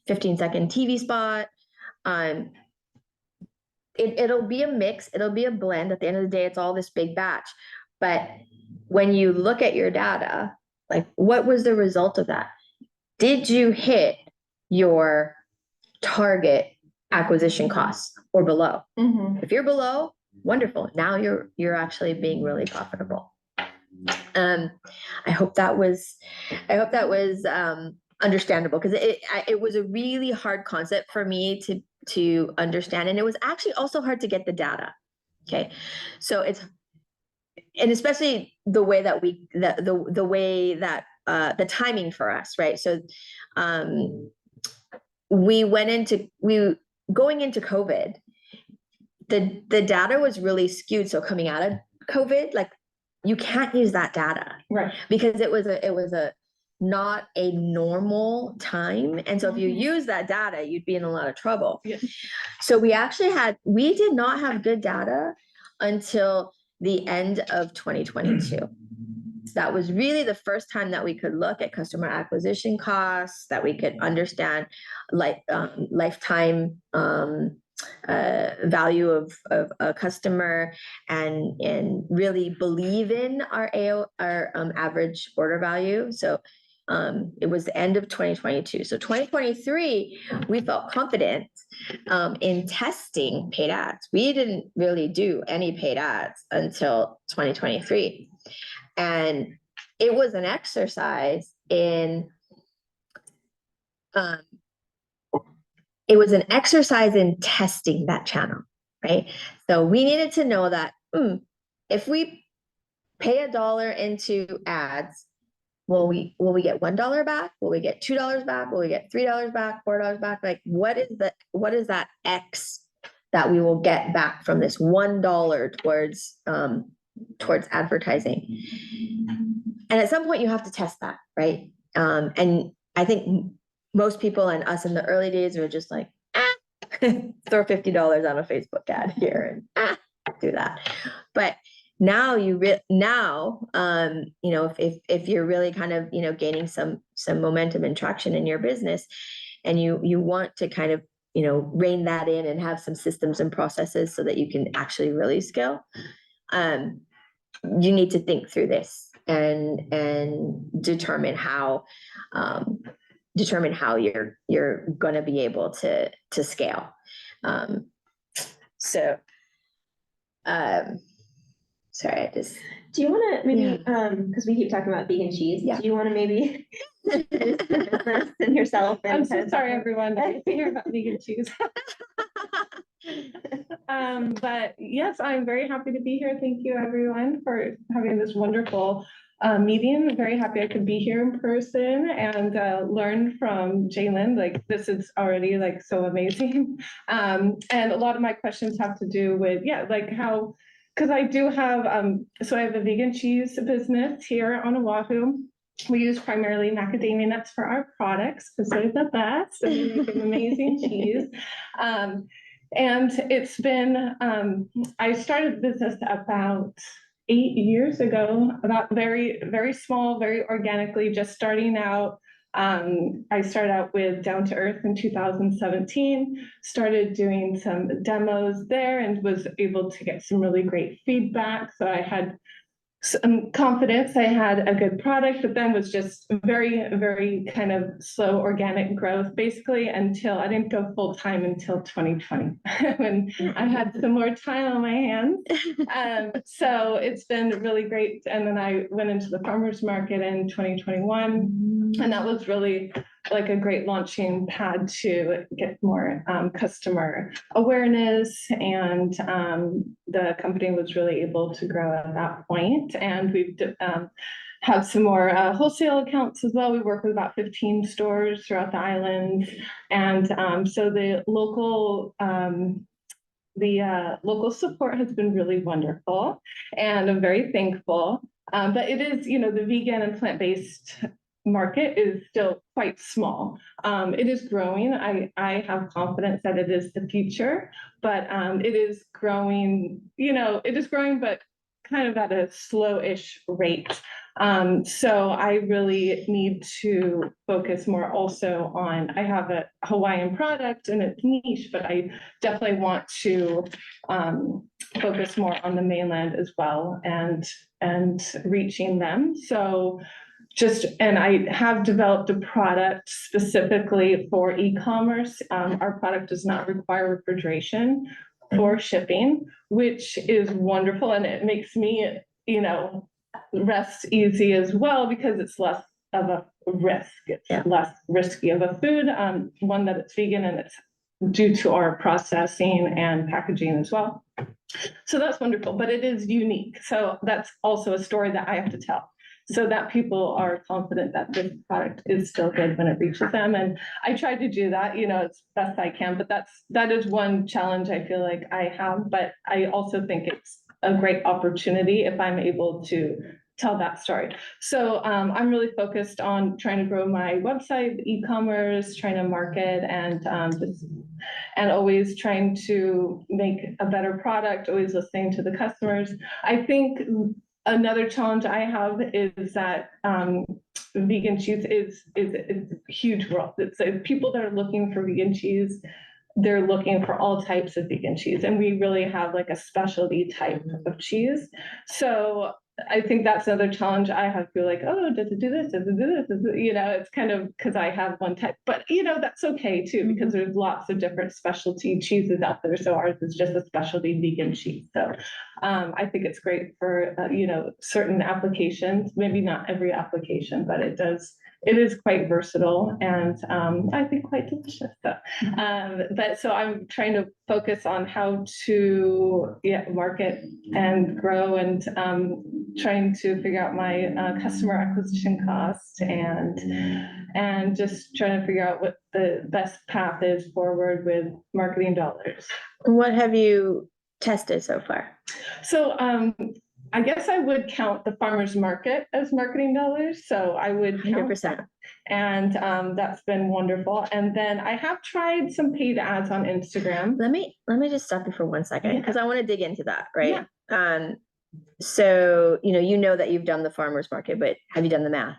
15-second TV spot. It'll be a mix. It'll be a blend. At the end of the day, it's all this big batch. But when you look at your data, like, what was the result of that? Did you hit your target acquisition costs or below? If you're below, wonderful. Now you're actually being really profitable. I hope that was understandable, because it was a really hard concept for me to understand, and it was actually also hard to get the data. Okay, so and especially the way that the way that the timing for us, right? So going into COVID, the data was really skewed. So coming out of COVID, like, you can't use that data, right? Because it was a not a normal time. And so if you use that data, you'd be in a lot of trouble. Yeah. So we did not have good data until the end of 2022. That was really the first time that we could look at customer acquisition costs, that we could understand lifetime value of a customer, and really believe in our average order value. So it was the end of 2022. So 2023, we felt confident in testing paid ads. We didn't really do any paid ads until 2023. And it was an exercise in testing that channel, right? So we needed to know that if we pay $1 into ads, will we get $1 back? Will we get $2 back? Will we get $3 back? $4 back? Like, what is that X that we will get back from this $1 towards advertising? And at some point you have to test that, right? And I think most people, and us in the early days, were just like, throw $50 on a Facebook ad here and do that. But now if you're really kind of, gaining some momentum and traction in your business, and you want to kind of, rein that in and have some systems and processes so that you can actually really scale, you need to think through this and determine how you're going to be able to scale. Sorry, I just. Do you want to maybe, because we keep talking about vegan cheese, do you want to maybe introduce the business and yourself? And I'm so sorry, everyone, to hear about vegan cheese. But yes, I'm very happy to be here. Thank you, everyone, for having this wonderful meeting. Very happy I could be here in person and learn from Jalene. Like, this is already like so amazing. And a lot of my questions have to do with, like how, because I do have, so I have a vegan cheese business here on Oahu. We use primarily macadamia nuts for our products because they're the best and we make an amazing cheese. And it's been, I started the business about 8 years ago, about very, very small, very organically, just starting out, I started out with Down to Earth in 2017, started doing some demos there and was able to get some really great feedback. So I had some confidence I had a good product, but then was just very, very kind of slow organic growth, basically, until I didn't go full time until 2020 when I had some more time on my hands. So it's been really great. And then I went into the farmers market in 2021, and that was really like a great launching pad to get more customer awareness, and the company was really able to grow at that point. And we've have some more wholesale accounts as well. We work with about 15 stores throughout the island, and so the local support has been really wonderful, and I'm very thankful. But it is, the vegan and plant-based market is still quite small. It is growing. I have confidence that it is the future, but it is growing, but kind of at a slow-ish rate. So I really need to focus more also on, I have a Hawaiian product and it's niche, but I definitely want to focus more on the mainland as well and reaching them. So and I have developed a product specifically for e-commerce. Our product does not require refrigeration for shipping, which is wonderful. And it makes me, rest easy as well, because it's less of a risk. It's less risky of a food, one that it's vegan, and it's due to our processing and packaging as well. So that's wonderful, but it is unique. So that's also a story that I have to tell, so that people are confident that this product is still good when it reaches them. And I try to do that, as best I can, but that is one challenge I feel like I have, but I also think it's a great opportunity if I'm able to tell that story. So I'm really focused on trying to grow my website, e-commerce, trying to market, and always trying to make a better product, always listening to the customers. I think another challenge I have is that vegan cheese is a huge world. It's people that are looking for vegan cheese, they're looking for all types of vegan cheese, and we really have like a specialty type of cheese. So I think that's another challenge I have. Feel like, oh, does it do this? Does it do this? It's kind of because I have one type, but that's okay too, because there's lots of different specialty cheeses out there. So ours is just a specialty vegan cheese. So I think it's great for certain applications. Maybe not every application, but it is quite versatile, and I think quite delicious. So, but so I'm trying to focus on how to market and grow, and trying to figure out my customer acquisition cost, and just trying to figure out what the best path is forward with marketing dollars. What have you tested so far? So I guess I would count the farmers market as marketing dollars. So I would count 100%. And that's been wonderful. And then I have tried some paid ads on Instagram. Let me just stop you for 1 second, because I want to dig into that, right? Yeah. So that you've done the farmers market, but have you done the math?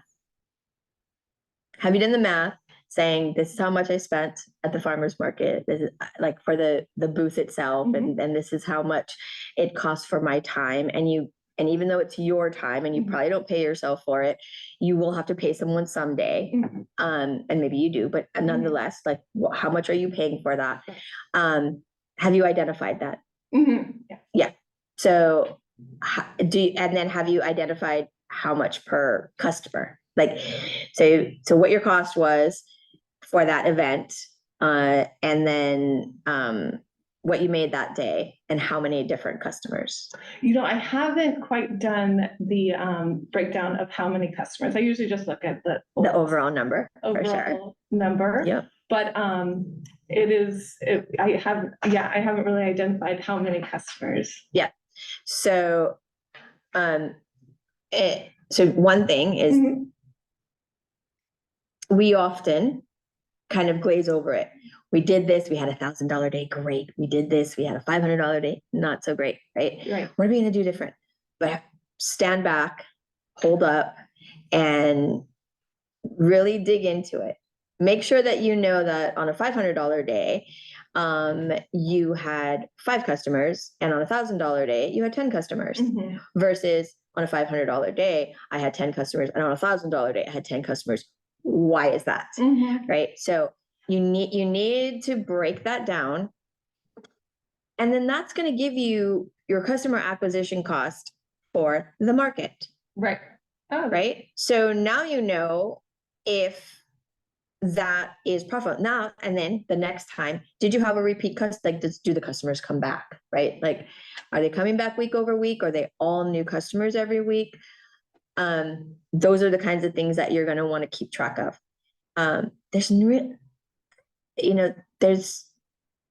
Have you done the math saying this is how much I spent at the farmers market? This is like for the booth itself, and this is how much it costs for my time. And even though it's your time and you probably don't pay yourself for it, you will have to pay someone someday. And maybe you do, but nonetheless, like how much are you paying for that? Have you identified that? Yeah. So and then have you identified how much per customer? Like, so what your cost was for that event, and then what you made that day, and how many different customers? I haven't quite done the breakdown of how many customers. I usually just look at the overall number. Number. Yeah. But I haven't really identified how many customers. Yeah. So so one thing is we often kind of glaze over it. We did this, we had $1,000 day, great. We did this, we had a $500 day, not so great, right? Right. What are we going to do different? But stand back, hold up, and really dig into it. Make sure that you know that on a $500 day, you had 5 customers, and on a $1,000 day, you had 10 customers, versus on a $500 day, I had 10 customers, and on a $1,000 day, I had 10 customers. Why is that? Right? So you need to break that down, and then that's going to give you your customer acquisition cost for the market. Right. Oh, Right? So now you know if that is profitable now. And then the next time, did you have a repeat customer? Like, do the customers come back? Right? Like, are they coming back week over week? Are they all new customers every week? Those are the kinds of things that you're going to want to keep track of.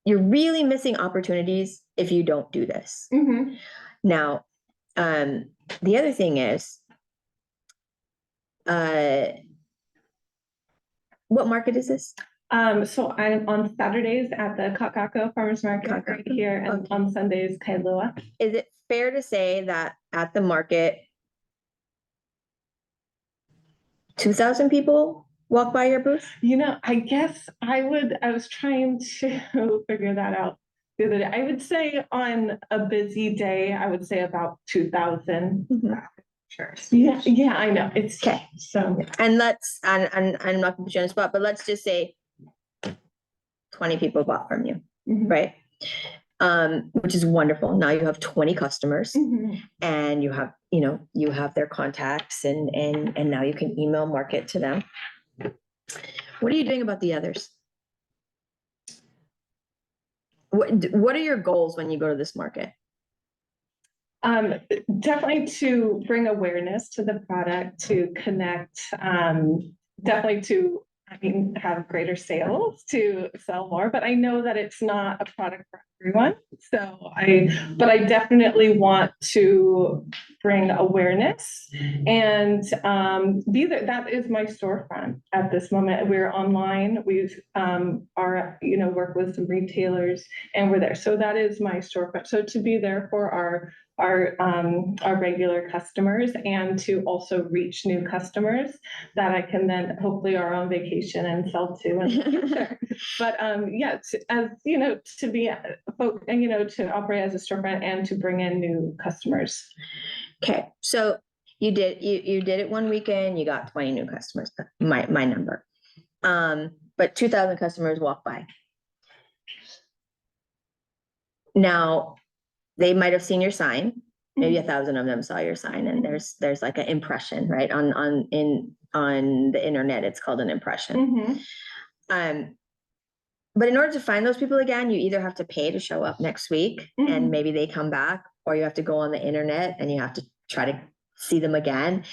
You're really missing opportunities if you don't do this. Now, the other thing is, what market is this? So I'm on Saturdays at the Kakako Farmers Market right here, and on Sundays, Kailua. Is it fair to say that at the market, 2,000 people walk by your booth? I guess I was trying to figure that out the other day. I would say on a busy day, I would say about 2,000. Sure. Yeah, I know. It's Okay. So, And I'm not going to put you on the spot, but let's just say 20 people bought from you, right? Which is wonderful. Now you have 20 customers, and you have their contacts, and now you can email market to them. What are you doing about the others? What are your goals when you go to this market? Definitely to bring awareness to the product, to connect, definitely to, have greater sales, to sell more, but I know that it's not a product for everyone. But I definitely want to bring awareness and be there. That is my storefront at this moment. We're online. We've work with some retailers, and we're there. So that is my storefront. So to be there for our regular customers, and to also reach new customers that I can then hopefully are on vacation and sell to in the future. But to be to operate as a storefront and to bring in new customers. Okay, so you did it one weekend, you got 20 new customers, my number. But 2,000 customers walk by. Now, they might have seen your sign. Maybe 1,000 of them saw your sign, and there's like an impression, right? On the internet, it's called an impression. But in order to find those people again, you either have to pay to show up next week, and maybe they come back, or you have to go on the internet and you have to try to see them again.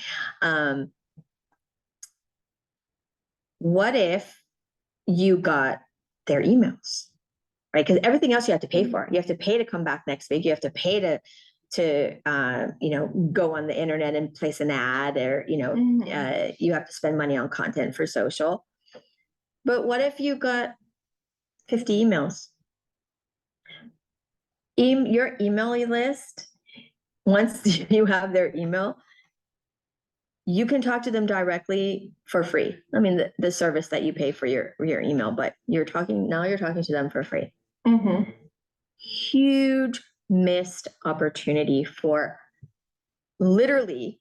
What if you got their emails, right? Because everything else you have to pay for. You have to pay to come back next week. You have to pay to go on the internet and place an ad, or you have to spend money on content for social. But what if you got 50 emails? Your email list, once you have their email, you can talk to them directly for free. I mean, the service that you pay for your email, but you're talking to them for free. Huge missed opportunity for literally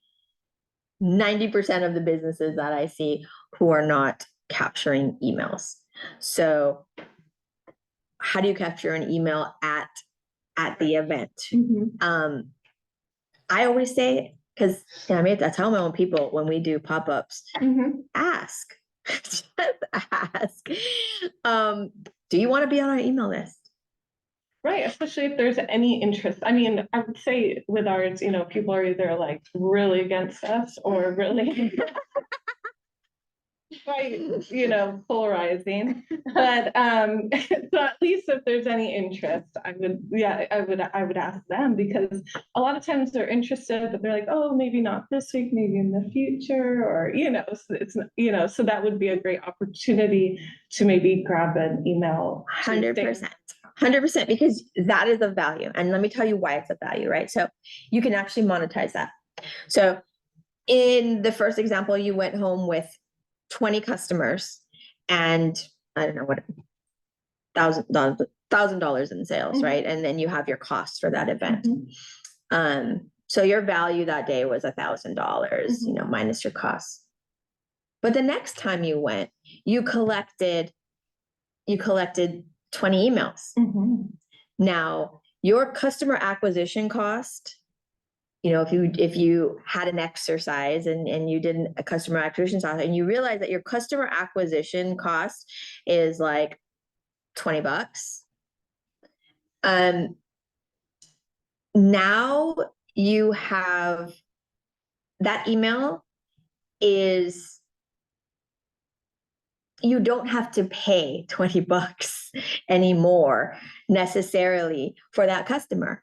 90% of the businesses that I see who are not capturing emails. So how do you capture an email at the event? I always say, because I tell my own people when we do pop-ups, ask. Just ask. Do you want to be on our email list? Right, especially if there's any interest. I mean, I would say with ours, people are either like really against us or really quite, polarizing. But so at least if there's any interest, I would ask them, because a lot of times they're interested, but they're like, oh, maybe not this week, maybe in the future, or so it's so that would be a great opportunity to maybe grab an email. 100%, because that is of value. And let me tell you why it's of value, right? So you can actually monetize that. So in the first example, you went home with 20 customers and I don't know what, $1,000 in sales, Mhm. right? And then you have your costs for that event. Mhm. So your value that day was $1,000, you know, minus your costs. But the next time you went, you collected 20 emails. Mhm. Now, your customer acquisition cost, you know, if you had an exercise and you did a customer acquisition cost and you realize that your customer acquisition cost is like $20. Now you have that email is, you don't have to pay $20 anymore necessarily for that customer,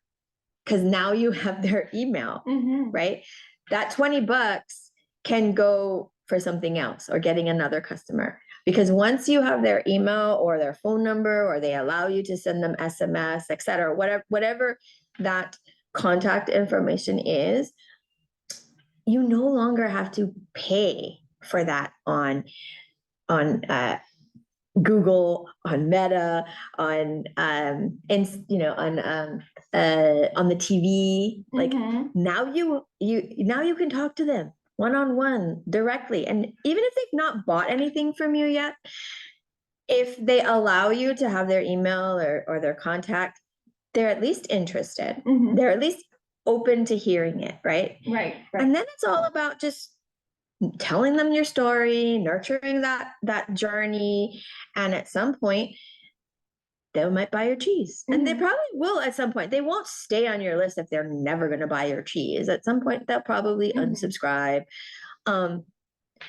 because now you have their email, right? That $20 can go for something else or getting another customer, because once you have their email or their phone number, or they allow you to send them SMS, etc., whatever that contact information is, you no longer have to pay for that on Google, on Meta, on and you know, on the TV. Like now you can talk to them one-on-one directly, and even if they've not bought anything from you yet, if they allow you to have their email or their contact, they're at least interested. They're at least open to hearing it, right? Right. And then it's all about just telling them your story, nurturing that journey, and at some point they might buy your cheese. And they probably will at some point. They won't stay on your list if they're never going to buy your cheese. At some point they'll probably unsubscribe. But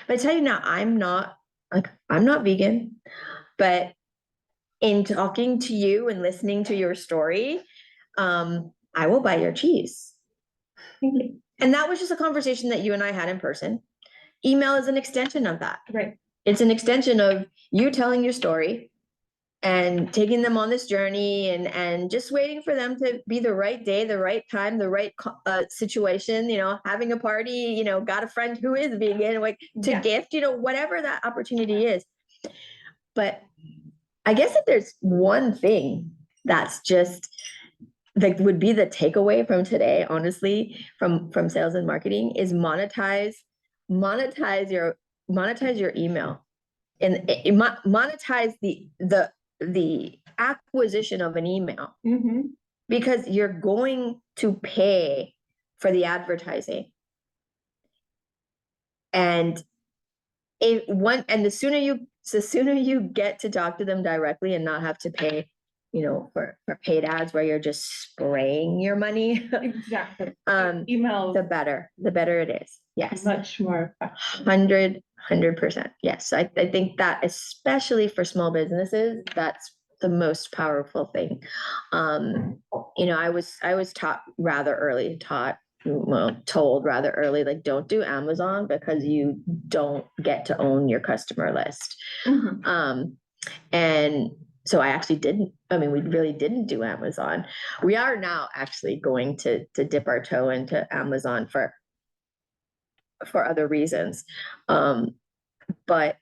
I tell you now, I'm not vegan, but in talking to you and listening to your story, I will buy your cheese. And that was just a conversation that you and I had in person. Email is an extension of that. Right. It's an extension of you telling your story and taking them on this journey, and just waiting for them to be the right day, the right time, the right situation, you know, having a party, you know, got a friend who is vegan, like to gift, you know, whatever that opportunity is. But I guess if there's one thing that's just like would be the takeaway from today, honestly, from sales and marketing, is monetize your email, and monetize the acquisition of an email, because you're going to pay for the advertising. And the sooner you get to talk to them directly and not have to pay, you know, for paid ads where you're just spraying your money. Exactly. Email, the better it is. Yes. Much more. 100%. Yes. I think that especially for small businesses, that's the most powerful thing. You know, I was told rather early, like, don't do Amazon because you don't get to own your customer list. And so I actually we really didn't do Amazon. We are now actually going to dip our toe into Amazon for other reasons. But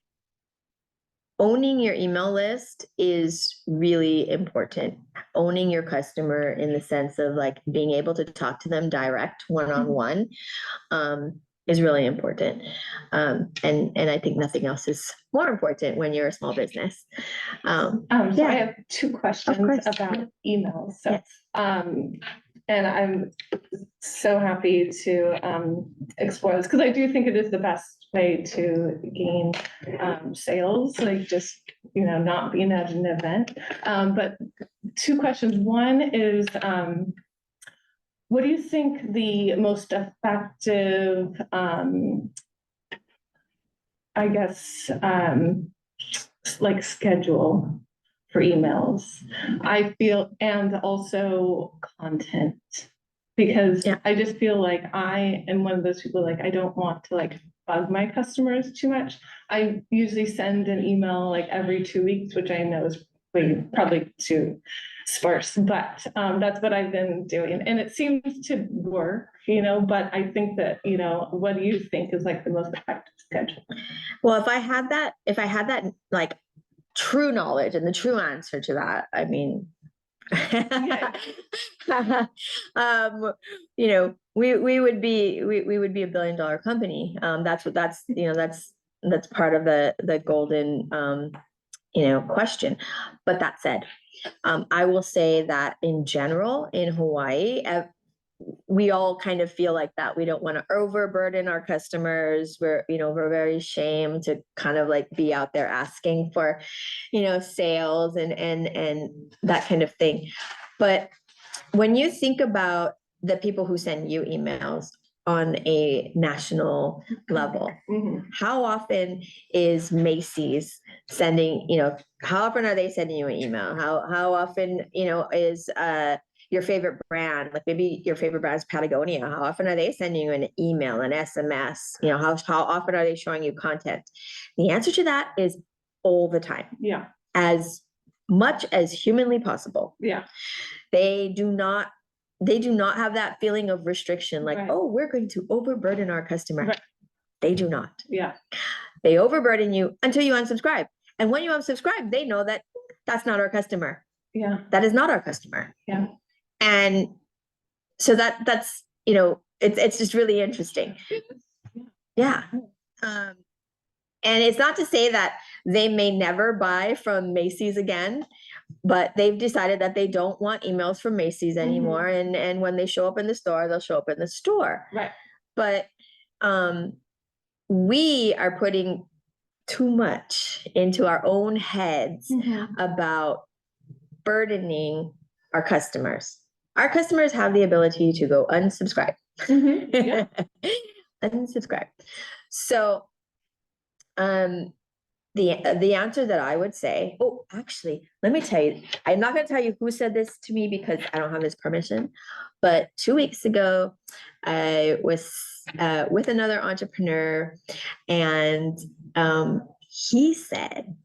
owning your email list is really important. Owning your customer in the sense of like being able to talk to them direct one-on-one is really important. And I think nothing else is more important when you're a small business. So I have two questions about emails. So, and I'm so happy to explore this, because I do think it is the best way to gain sales, like just, you know, not being at an event. But two questions. One is, what do you think the most effective, I guess, like schedule for emails, I feel, and also content, because I just feel like I am one of those people, like, I don't want to like bug my customers too much. I usually send an email like every 2 weeks, which I know is probably too sparse, but that's what I've been doing. And it seems to work, but I think that, what do you think is like the most effective schedule? Well, if I had that like true knowledge and the true answer to that, I mean, we would be a $1 billion company. That's part of the golden question. But that said, I will say that in general in Hawaii, we all kind of feel like that. We don't want to overburden our customers. We're very ashamed to kind of like be out there asking for, sales and that kind of thing. But when you think about the people who send you emails on a national level, how often is Macy's sending, how often are they sending you an email? How often, is your favorite brand, like maybe your favorite brand is Patagonia. How often are they sending you an email, an SMS? How often are they showing you content? The answer to that is all the time. Yeah. As much as humanly possible. Yeah. They do not have that feeling of restriction, like, right. Oh, we're going to overburden our customer. Right. They do not. Yeah. They overburden you until you unsubscribe. And when you unsubscribe, they know that that's not our customer. Yeah. That is not our customer. Yeah. And so that's, it's just really interesting. Yeah. And it's not to say that they may never buy from Macy's again, but they've decided that they don't want emails from Macy's anymore. And when they show up in the store, they'll show up in the store. Right. But we are putting too much into our own heads about burdening our customers. Our customers have the ability to go unsubscribe. Yeah. Unsubscribe. So the answer that I would say, actually, let me tell you, I'm not going to tell you who said this to me because I don't have his permission, but 2 weeks ago, I was with another entrepreneur, and he said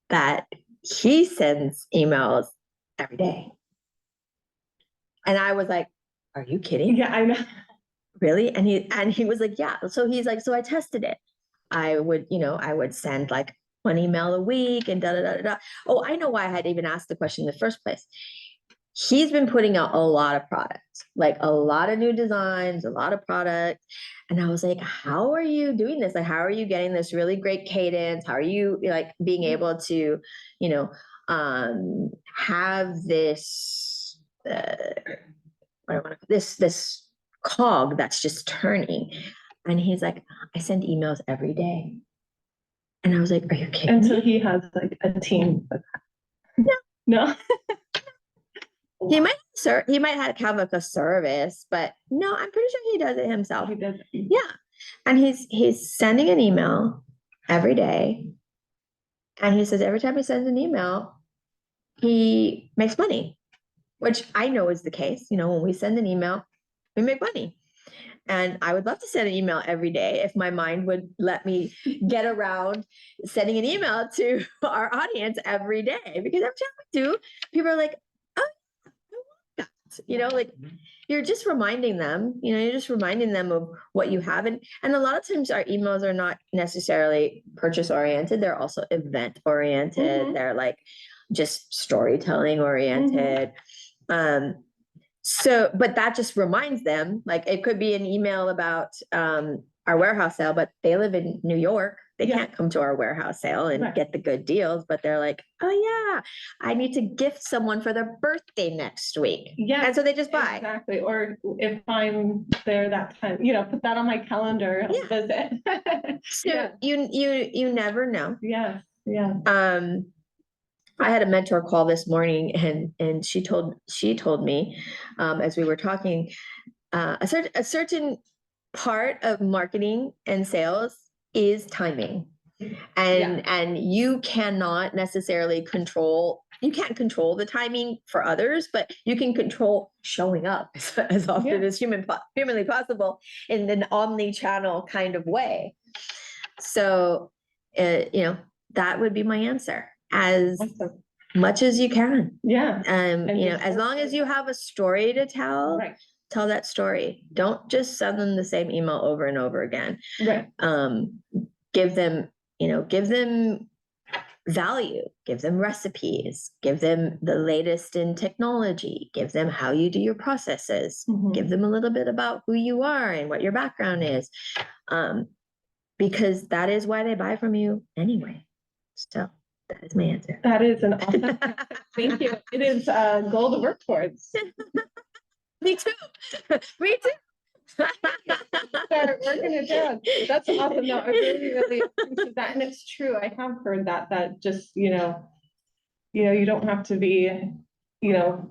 that he sends emails every day. And I was like, are you kidding? Yeah, I know. Really? And he was like, yeah. So he's like, so I tested it. I would send like 1 email a week and da da da da. Oh, I know why I had even asked the question in the first place. He's been putting out a lot of products, like a lot of new designs, a lot of product. And I was like, how are you doing this? Like, how are you getting this really great cadence? How are you like being able to, have this, this cog that's just turning? And he's like, I send emails every day. And I was like, are you kidding And so me? he has like a team. No. He might have like a service, but no, I'm pretty sure he does it himself. He does. Yeah. And he's sending an email every day. And he says every time he sends an email, he makes money, which I know is the case. When we send an email, we make money. And I would love to send an email every day if my mind would let me get around sending an email to our audience every day. Because every time we do, people are like, oh, I want that. Like you're just reminding them, of what you have. And a lot of times our emails are not necessarily purchase oriented. They're also event oriented. They're like just storytelling oriented. So, but that just reminds them, like it could be an email about our warehouse sale, but they live in New York. They can't come to our warehouse sale and get the good deals, but they're like, oh yeah, I need to gift someone for their birthday next week. Yeah. And so they just buy. Exactly. Or if I'm there that time, put that on my calendar, I'll visit. So you never know. Yes. Yeah. I had a mentor call this morning, and she told me, as we were talking, a certain part of marketing and sales is timing, and you cannot necessarily control. You can't control the timing for others, but you can control showing up as often as humanly possible in an omni-channel kind of way. So, that would be my answer. As much as you can. Yeah. And You know, just as long as you have a story to tell, Right, tell that story. Don't just send them the same email over and over again. right. Give them, you know, give them value, give them recipes, give them the latest in technology, give them how you do your processes, Mhm. give them a little bit about who you are and what your background is. Because that is why they buy from you anyway. So that is my answer. That is an awesome. Thank you. It is a goal to work towards. Me too. Me too. Start working it down. That's awesome. No, I really, really appreciate that. And it's true. I have heard that just, you don't have to be,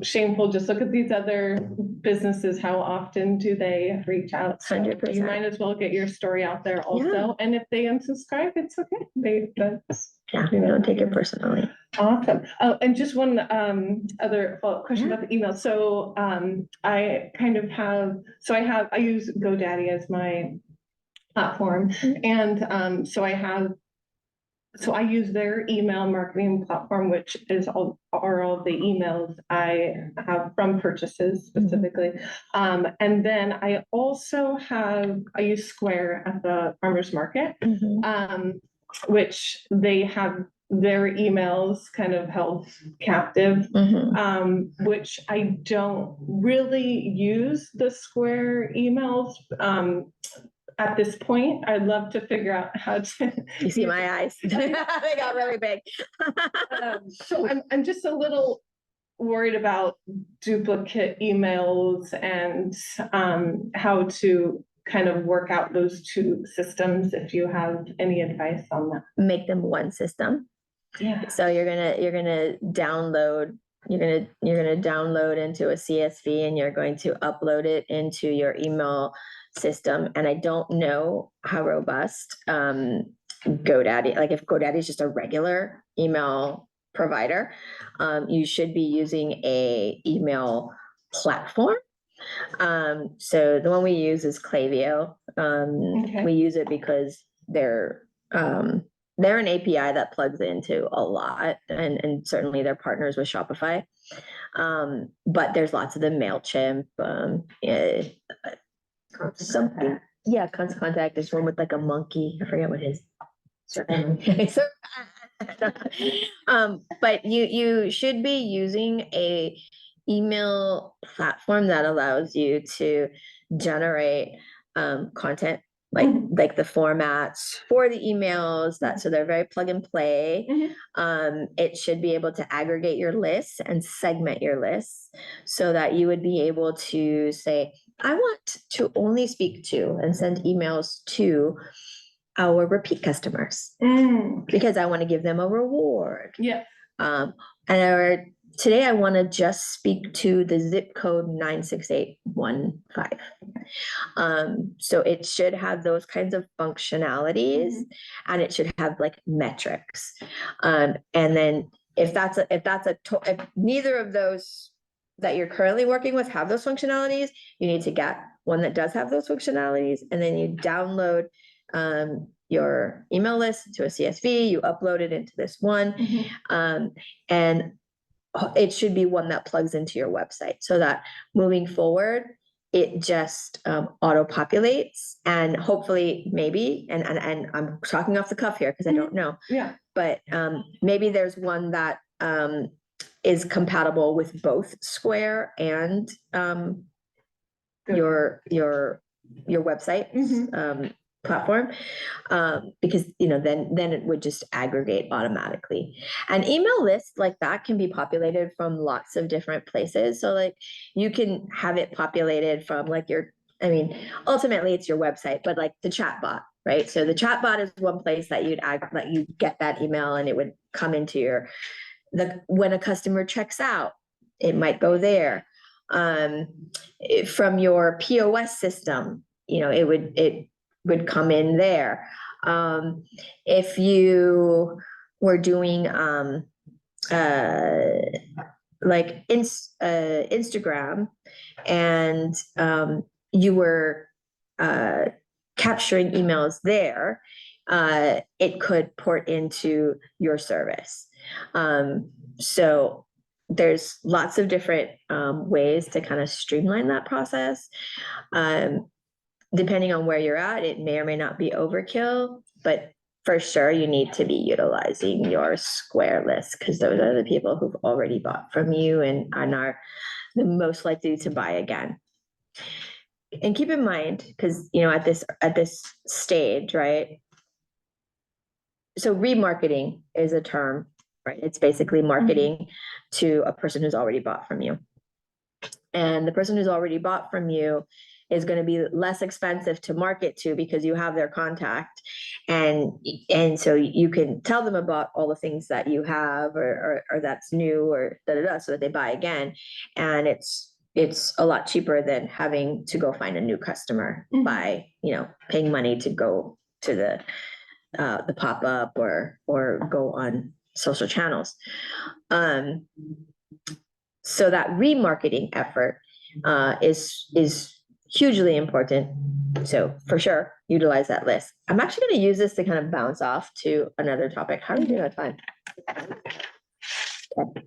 shameful. Just look at these other businesses. How often do they reach out? So 100%. you might as well get your story out there also. And if they unsubscribe, it's okay. Yeah, don't take it personally. Awesome. Oh, and just one other follow-up question about the email. So I use GoDaddy as my platform. And so I use their email marketing platform, which is all the emails I have from purchases specifically. And then I use Square at the farmers market, which they have their emails kind of held captive, which I don't really use the Square emails. At this point, I'd love to figure out how to. You see my eyes? They got really big. So I'm just a little worried about duplicate emails and how to kind of work out those two systems. If you have any advice on that, Make them one system. Yeah. So you're gonna download. You're gonna download into a CSV, and you're going to upload it into your email system. And I don't know how robust GoDaddy, like if GoDaddy is just a regular email provider, you should be using a email platform. So the one we use is Klaviyo. Okay. We use it because they're an API that plugs into a lot, and certainly they're partners with Shopify. But there's lots of them, MailChimp, something. Yeah, Constant Contact. There's one with like a monkey. I forget what his. But you should be using a email platform that allows you to generate content, like the formats for the emails, so they're very plug and play. It should be able to aggregate your lists and segment your lists so that you would be able to say, I want to only speak to and send emails to our repeat customers because I want to give them a reward. Yeah. Today I want to just speak to the zip code 96815. So it should have those kinds of functionalities, and it should have like metrics. And then if neither of those that you're currently working with have those functionalities, you need to get one that does have those functionalities, and then you download your email list to a CSV, you upload it into this one, and it should be one that plugs into your website so that moving forward, it just auto-populates, and hopefully maybe, and I'm talking off the cuff here because I don't know, but maybe there's one that is compatible with both Square and your website platform, because then it would just aggregate automatically. And email lists like that can be populated from lots of different places. So like you can have it populated from like ultimately it's your website, but like the chat bot, right? So the chat bot is one place that you'd get that email, and it would come into when a customer checks out, it might go there. From your POS system, it would come in there. If you were doing like Instagram, and you were capturing emails there, it could port into your service. So there's lots of different ways to kind of streamline that process. Depending on where you're at, it may or may not be overkill, but for sure you need to be utilizing your square list, because those are the people who've already bought from you and are the most likely to buy again. And keep in mind, because at this stage, right? So remarketing is a term, right? It's basically marketing to a person who's already bought from you. And the person who's already bought from you is going to be less expensive to market to because you have their contact. And so you can tell them about all the things that you have or that's new or so that they buy again. And it's a lot cheaper than having to go find a new customer by, paying money to go to the pop-up or go on social channels. So that remarketing effort is hugely important. So for sure, utilize that list. I'm actually going to use this to kind of bounce off to another topic. How are we doing on time? Okay.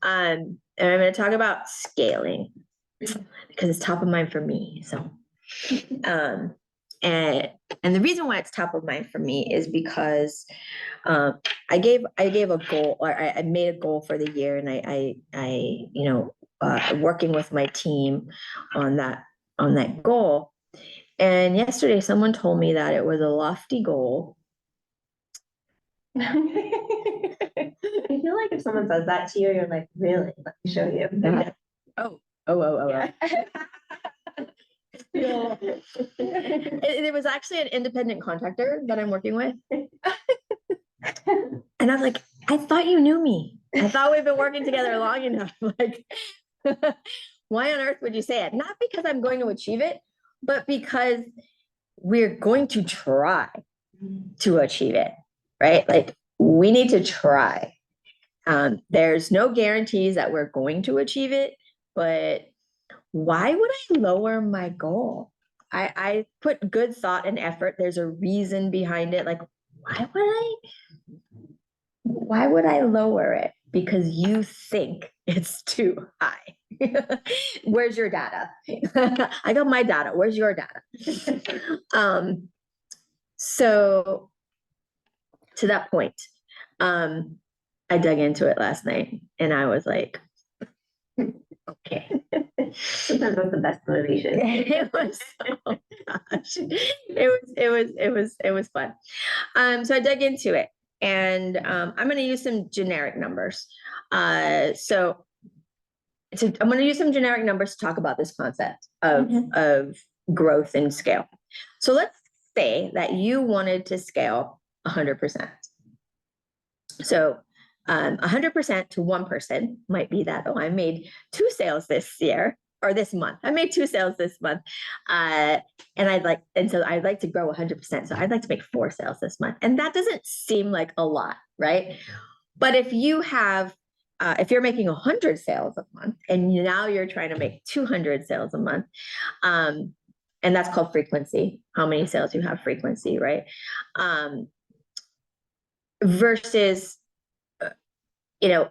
And I'm going to talk about scaling because it's top of mind for me. So, and the reason why it's top of mind for me is because I gave a goal, or I made a goal for the year, and I working with my team on that goal. And yesterday someone told me that it was a lofty goal. I feel like if someone says that to you, you're like, really? Let me show you. Oh. Yeah. It was actually an independent contractor that I'm working with. And I was like, I thought you knew me. I thought we've been working together long enough. Like, why on earth would you say it? Not because I'm going to achieve it, but because we're going to try to achieve it, right? Like, we need to try. There's no guarantees that we're going to achieve it, but why would I lower my goal? I put good thought and effort. There's a reason behind it. Like, why would I lower it? Because you think it's too high. Where's your data? I got my data. Where's your data? So to that point, I dug into it last night and I was like, okay. Sometimes that's the best motivation. It was, oh gosh, it was fun. So I dug into it, and I'm going to use some generic numbers. So I'm going to use some generic numbers to talk about this concept of growth and scale. So let's say that you wanted to scale 100%. So 100% to one person might be that, I made 2 sales this year or this month. I made 2 sales this month. So I'd like to grow 100%. So I'd like to make 4 sales this month. And that doesn't seem like a lot, right? But if you have, if you're making 100 sales a month and now you're trying to make 200 sales a month, and that's called frequency, how many sales you have frequency, right? Versus, okay,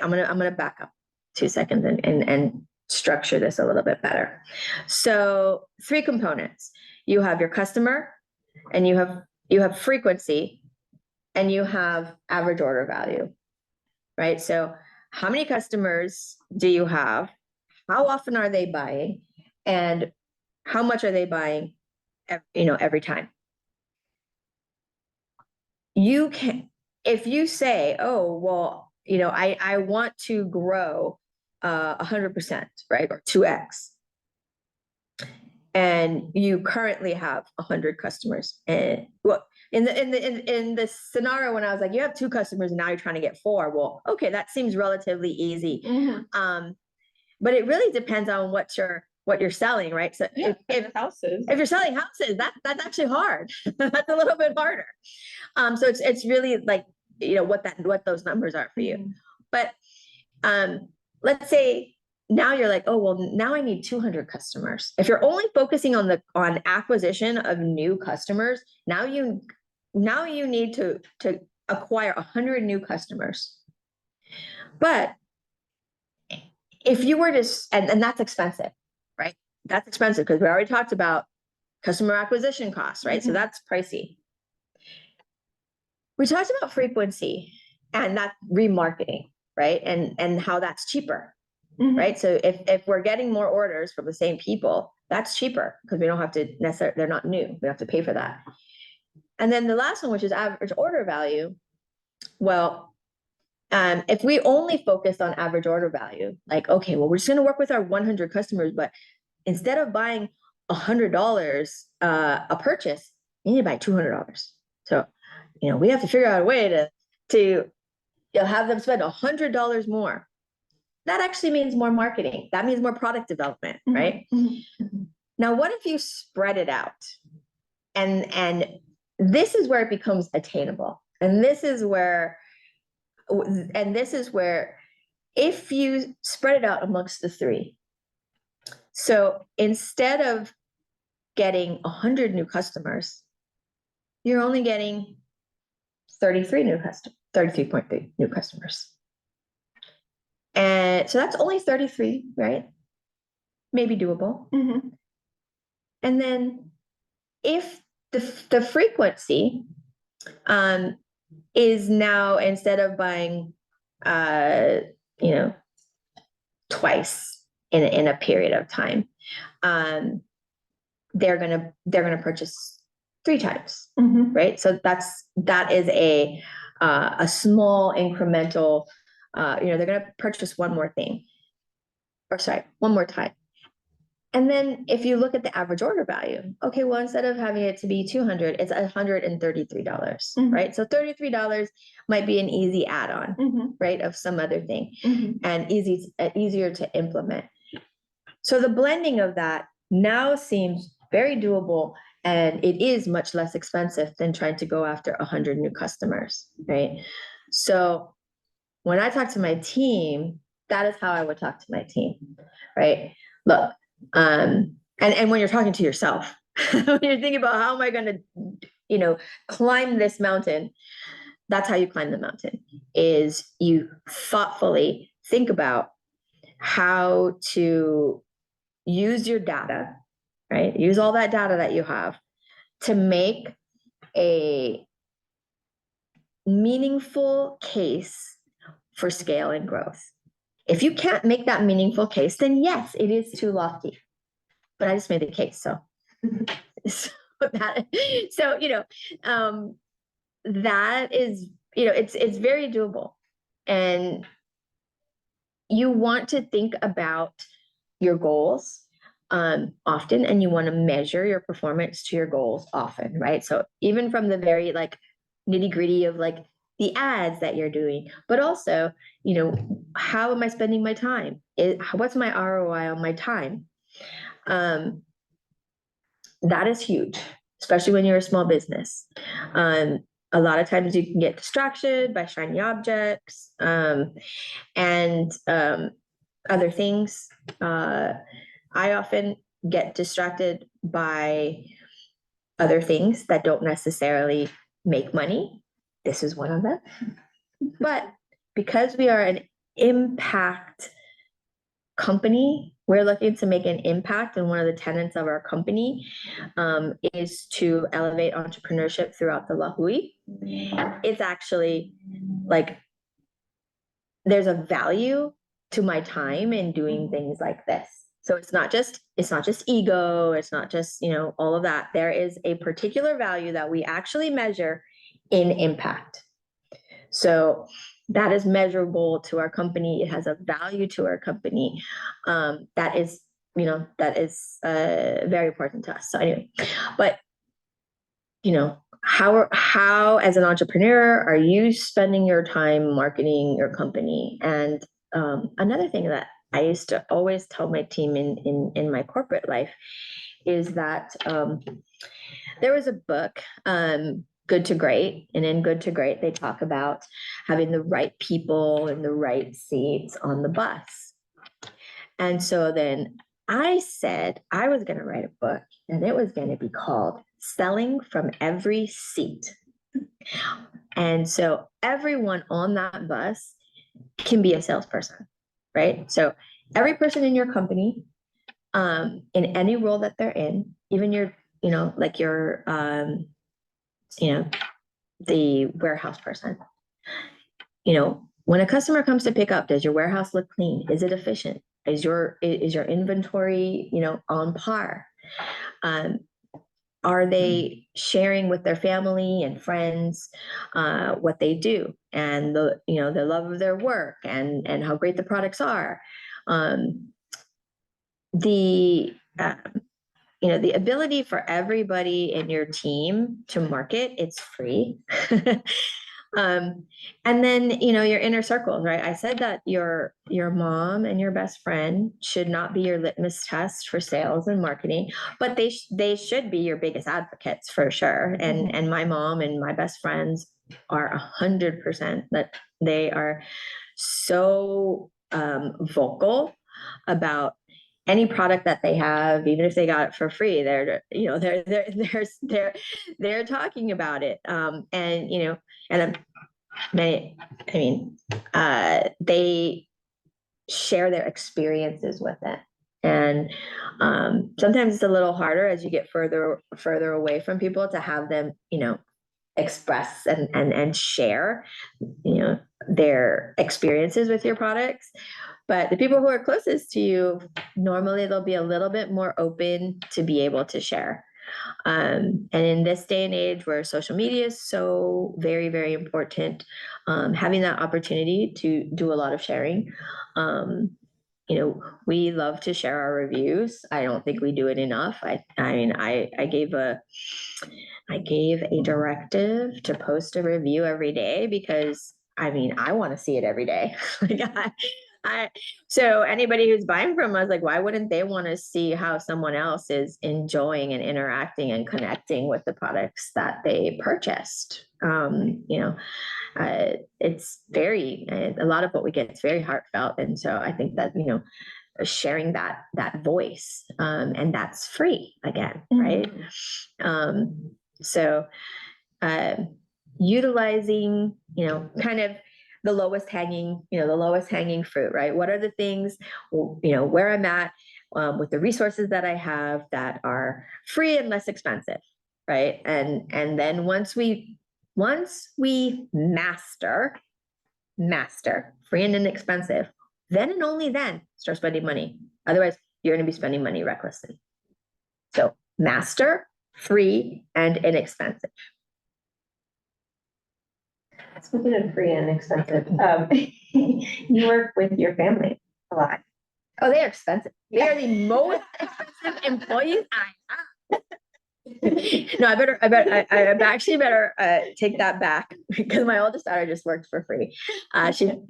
I'm gonna back up 2 seconds and structure this a little bit better. So 3 components. You have your customer, and you have frequency, and you have average order value, right? So how many customers do you have? How often are they buying? And how much are they buying, every time? You can, if you say, oh, well, I want to grow 100%, right? Or 2x. And you currently have 100 customers. And well, in the scenario when I was like, you have 2 customers and now you're trying to get 4. Well, okay, that seems relatively easy. But it really depends on what you're selling, right? So if you're selling houses, that's actually hard. That's a little bit harder. So it's really like, what those numbers are for you. But let's say now you're like, oh, well, now I need 200 customers. If you're only focusing on acquisition of new customers, now you need to acquire 100 new customers. But if you were to, and that's expensive, right? That's expensive because we already talked about customer acquisition costs, right? So that's pricey. We talked about frequency and that remarketing, right? And how that's cheaper, right? So if we're getting more orders from the same people, that's cheaper because we don't have to necessarily, they're not new. We don't have to pay for that. And then the last one, which is average order value. Well, if we only focused on average order value, like, okay, well, we're just going to work with our 100 customers, but instead of buying $100 a purchase, you need to buy $200. So, we have to figure out a way to have them spend $100 more. That actually means more marketing. That means more product development, right? Now, what if you spread it out? And this is where it becomes attainable. And this is where if you spread it out amongst the three, so instead of getting 100 new customers, you're only getting 33.3 new customers. And so that's only 33, right? Maybe doable. And then if the frequency is now, instead of buying twice in a period of time, they're gonna purchase 3 times, right? So that is a small incremental, they're gonna purchase one more time. And then if you look at the average order value, okay, well, instead of having it to be 200, it's $133, right? So $33 might be an easy add-on, right, of some other thing, and easier to implement. So the blending of that now seems very doable, and it is much less expensive than trying to go after 100 new customers, right? So when I talk to my team, that is how I would talk to my team, right? Look, and when you're talking to yourself, when you're thinking about how am I going to, climb this mountain, that's how you climb the mountain, is you thoughtfully think about how to use your data, right? Use all that data that you have to make a meaningful case for scale and growth. If you can't make that meaningful case, then yes, it is too lofty. But I just made the case, so that is, it's very doable, and you want to think about your goals often, and you want to measure your performance to your goals often, right? So even from the very nitty-gritty of the ads that you're doing, but also, how am I spending my time? What's my ROI on my time? That is huge, especially when you're a small business. A lot of times you can get distracted by shiny objects and other things. I often get distracted by other things that don't necessarily make money. This is one of them. But because we are an impact company, we're looking to make an impact, and one of the tenets of our company is to elevate entrepreneurship throughout the Lahui. It's actually there's a value to my time in doing things like this. So it's not just ego, it's not just all of that. There is a particular value that we actually measure in impact. So that is measurable to our company. It has a value to our company. That is very important to us. So anyway, but how as an entrepreneur are you spending your time marketing your company? And another thing that I used to always tell my team in my corporate life is that there was a book, Good to Great, and in Good to Great, they talk about having the right people in the right seats on the bus. And so then I said I was going to write a book, and it was going to be called Selling from Every Seat. And so everyone on that bus can be a salesperson, right? So every person in your company, in any role that they're in, even your, like your, the warehouse person, when a customer comes to pick up, does your warehouse look clean? Is it efficient? Is your inventory, on par? Are they sharing with their family and friends what they do and the love of their work and how great the products are? The ability for everybody in your team to market, it's free. And then, your inner circles, right? I said that your mom and your best friend should not be your litmus test for sales and marketing, but they should be your biggest advocates for sure. And my mom and my best friends are 100% that they are so vocal about any product that they have, even if they got it for free, they're talking about it. They share their experiences with it. And sometimes it's a little harder as you get further away from people to have them, express and share, their experiences with your products. But the people who are closest to you, normally they'll be a little bit more open to be able to share. And in this day and age where social media is so very, very important, having that opportunity to do a lot of sharing. We love to share our reviews. I don't think we do it enough. I gave a directive to post a review every day because I want to see it every day. So anybody who's buying from us, why wouldn't they want to see how someone else is enjoying and interacting and connecting with the products that they purchased? It's a lot of what we get is very heartfelt. And so I think that, sharing that voice, and that's free again, right? So utilizing, kind of the lowest hanging fruit, right? What are the things, where I'm at with the resources that I have that are free and less expensive, right? And then once we master free and inexpensive, then and only then start spending money. Otherwise, you're going to be spending money recklessly. So master, free, and inexpensive. Speaking of free and expensive, you work with your family a lot. Oh, they are expensive. They are the most expensive employees I have. No, I actually better take that back because my oldest daughter just worked for free.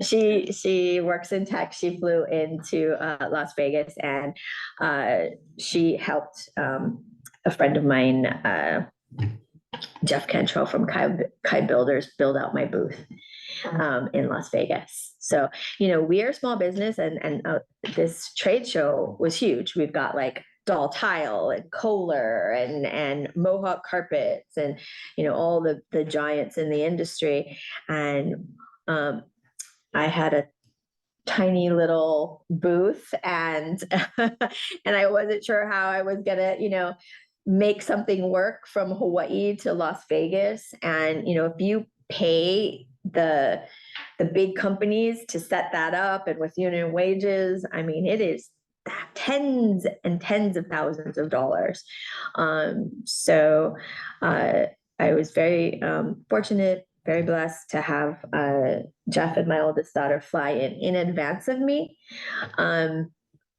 She works in tech. She flew into Las Vegas and she helped a friend of mine, Jeff Cantrell from Kai Builders, build out my booth in Las Vegas. So, we are a small business and this trade show was huge. We've got Doll Tile and Kohler and Mohawk Carpets and, all the giants in the industry. And I had a tiny little booth and I wasn't sure how I was gonna, make something work from Hawaii to Las Vegas. And, if you pay the big companies to set that up and with union wages, it is tens and tens of thousands of dollars. So I was very fortunate, very blessed to have Jeff and my oldest daughter fly in advance of me. And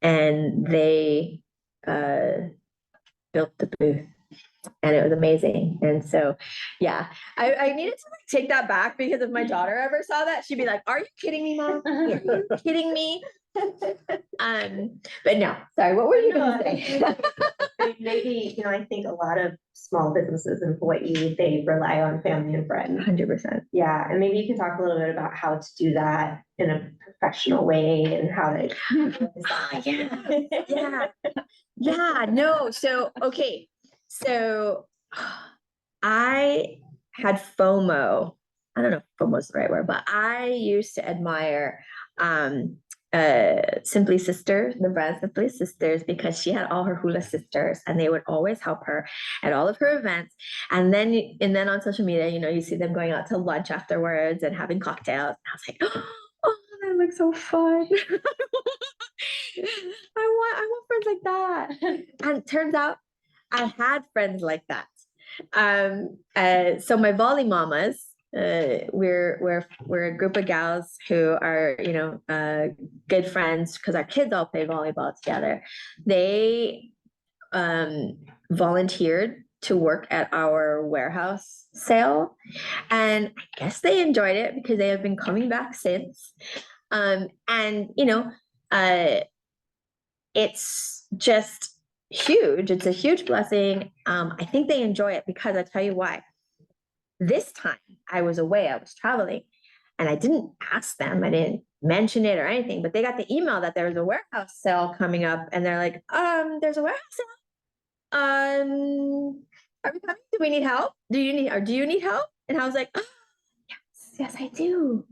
they built the booth. And it was amazing. And so, yeah, I needed to take that back because if my daughter ever saw that, she'd be like, "Are you kidding me, Mom? Are you kidding me?" But no, sorry, what were you going to say? Maybe, I think a lot of small businesses in Hawaii, they rely on family and friends. 100%. Yeah. And maybe you can talk a little bit about how to do that in a professional way and how to. Yeah. No. So, okay. So I had FOMO. I don't know if FOMO is the right word, but I used to admire Simply Sisters, the brand Simply Sisters, because she had all her hula sisters and they would always help her at all of her events. And then on social media, you see them going out to lunch afterwards and having cocktails. And I was like, oh, that looks so fun. I want friends like that. And it turns out I had friends like that. So my volley mamas, we're a group of gals who are good friends because our kids all play volleyball together. They volunteered to work at our warehouse sale, and I guess they enjoyed it because they have been coming back since. It's just huge. It's a huge blessing. I think they enjoy it because I'll tell you why. This time I was away, I was traveling, and I didn't ask them, I didn't mention it or anything, but they got the email that there was a warehouse sale coming up, and they're like, there's a warehouse sale. Are we coming? Do we need help? Do you need help? And I was like, yes, I do.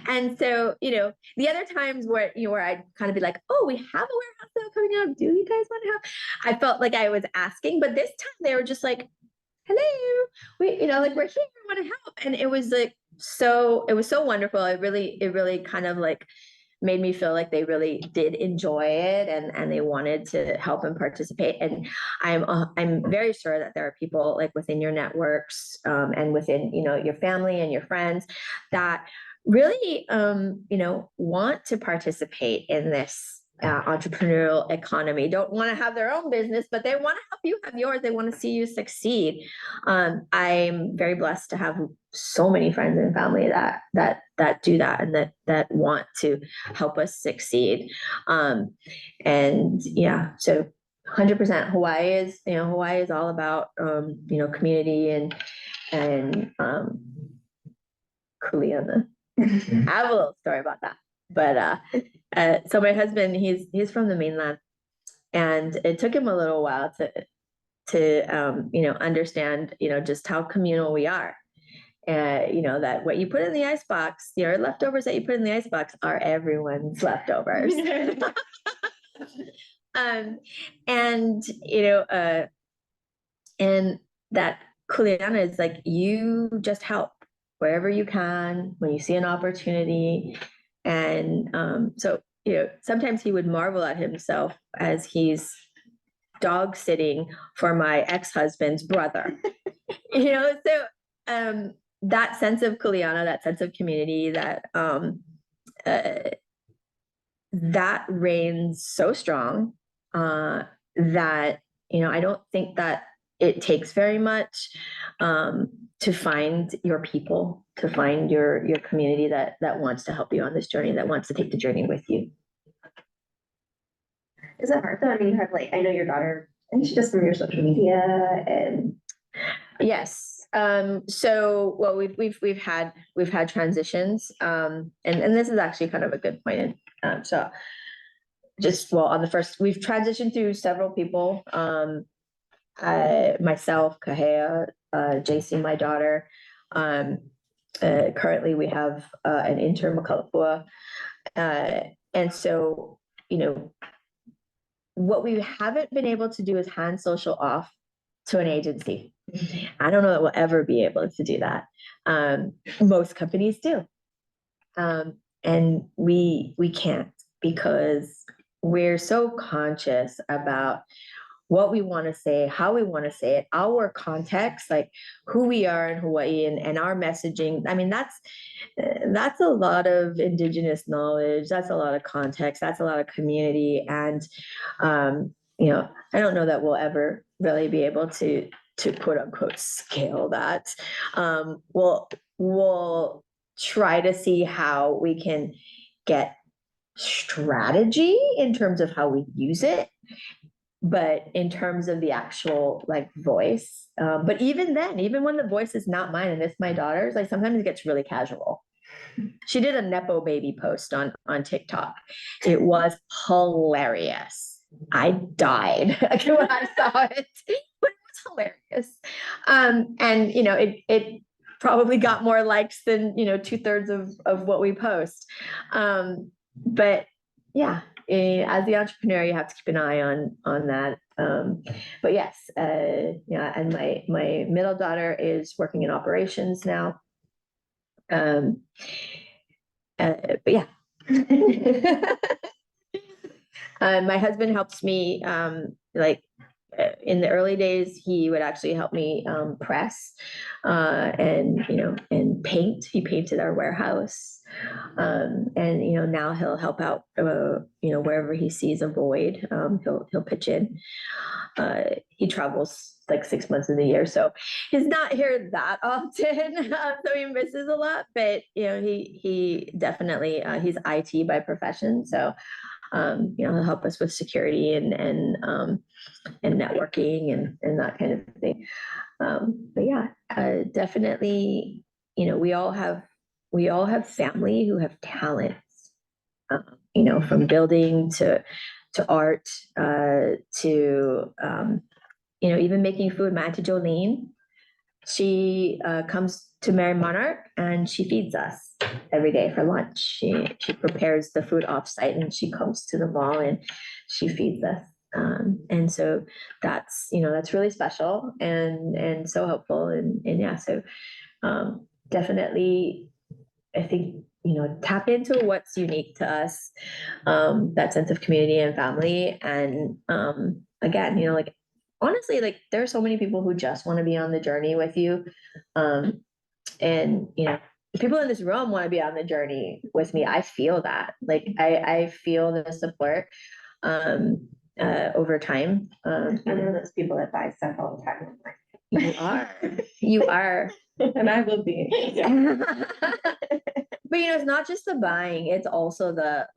And so, the other times where I'd kind of be like, oh, we have a warehouse sale coming up. Do you guys want to help? I felt like I was asking, but this time they were just like, hello, we're here, we want to help. And it was so wonderful. It really kind of like made me feel like they really did enjoy it and they wanted to help and participate. And I'm very sure that there are people like within your networks and within, your family and your friends that really, want to participate in this entrepreneurial economy, don't want to have their own business, but they want to help you have yours. They want to see you succeed. I'm very blessed to have so many friends and family that do that and that want to help us succeed. And yeah, so 100% Hawaii is all about community and kuleana. I have a little story about that. But so my husband, he's from the mainland, and it took him a little while to understand just how communal we are. That what you put in the icebox, your leftovers that you put in the icebox are everyone's leftovers. And that kuleana is like, you just help wherever you can when you see an opportunity. And so sometimes he would marvel at himself as he's dog sitting for my ex-husband's brother. So that sense of kuleana, that sense of community, that reigns so strong that I don't think that it takes very much to find your people, to find your community that wants to help you on this journey, that wants to take the journey with you. Is it hard though? I mean, you have I know your daughter, and she does from your social media and. Yes. So well, we've had transitions, and this is actually kind of a good point. So just on the first, we've transitioned through several people. Myself, Kahea, JC, my daughter. Currently we have an intern, Makalapua. And so, what we haven't been able to do is hand social off to an agency. I don't know that we'll ever be able to do that. Most companies do. And we can't, because we're so conscious about what we want to say, how we want to say it, our context, like who we are in Hawaii and our messaging. I mean, that's a lot of indigenous knowledge. That's a lot of context. That's a lot of community. And, I don't know that we'll ever really be able to quote unquote scale that. We'll try to see how we can get strategy in terms of how we use it. But in terms of the actual voice, but even then, even when the voice is not mine and it's my daughter's, sometimes it gets really casual. She did a Nepo baby post on TikTok. It was hilarious. I died when I saw it, but it was hilarious. And probably got more likes than, 2/3 of what we post. But yeah, as the entrepreneur, you have to keep an eye on that. But yes, yeah, and my middle daughter is working in operations now. But yeah. My husband helps me, in the early days, he would actually help me press and paint. He painted our warehouse. And now he'll help out wherever he sees a void, he'll pitch in. He travels like 6 months of the year, so he's not here that often. So he misses a lot, but he definitely he's IT by profession, so he'll help us with security and networking and that kind of thing. But yeah, definitely, we all have family who have talents, from building to art, to even making food. My Auntie Jolene, she comes to Mary Monarch and she feeds us every day for lunch. She prepares the food offsite and she comes to the mall and she feeds us. And so that's really special and so helpful. And yeah, so definitely, I think, tap into what's unique to us, that sense of community and family. And again, honestly, there are so many people who just want to be on the journey with you. And the people in this room want to be on the journey with me. I feel that. I feel the support over time. I know those people that buy stuff all the time. You are. And I will be. But it's not just the buying, it's also the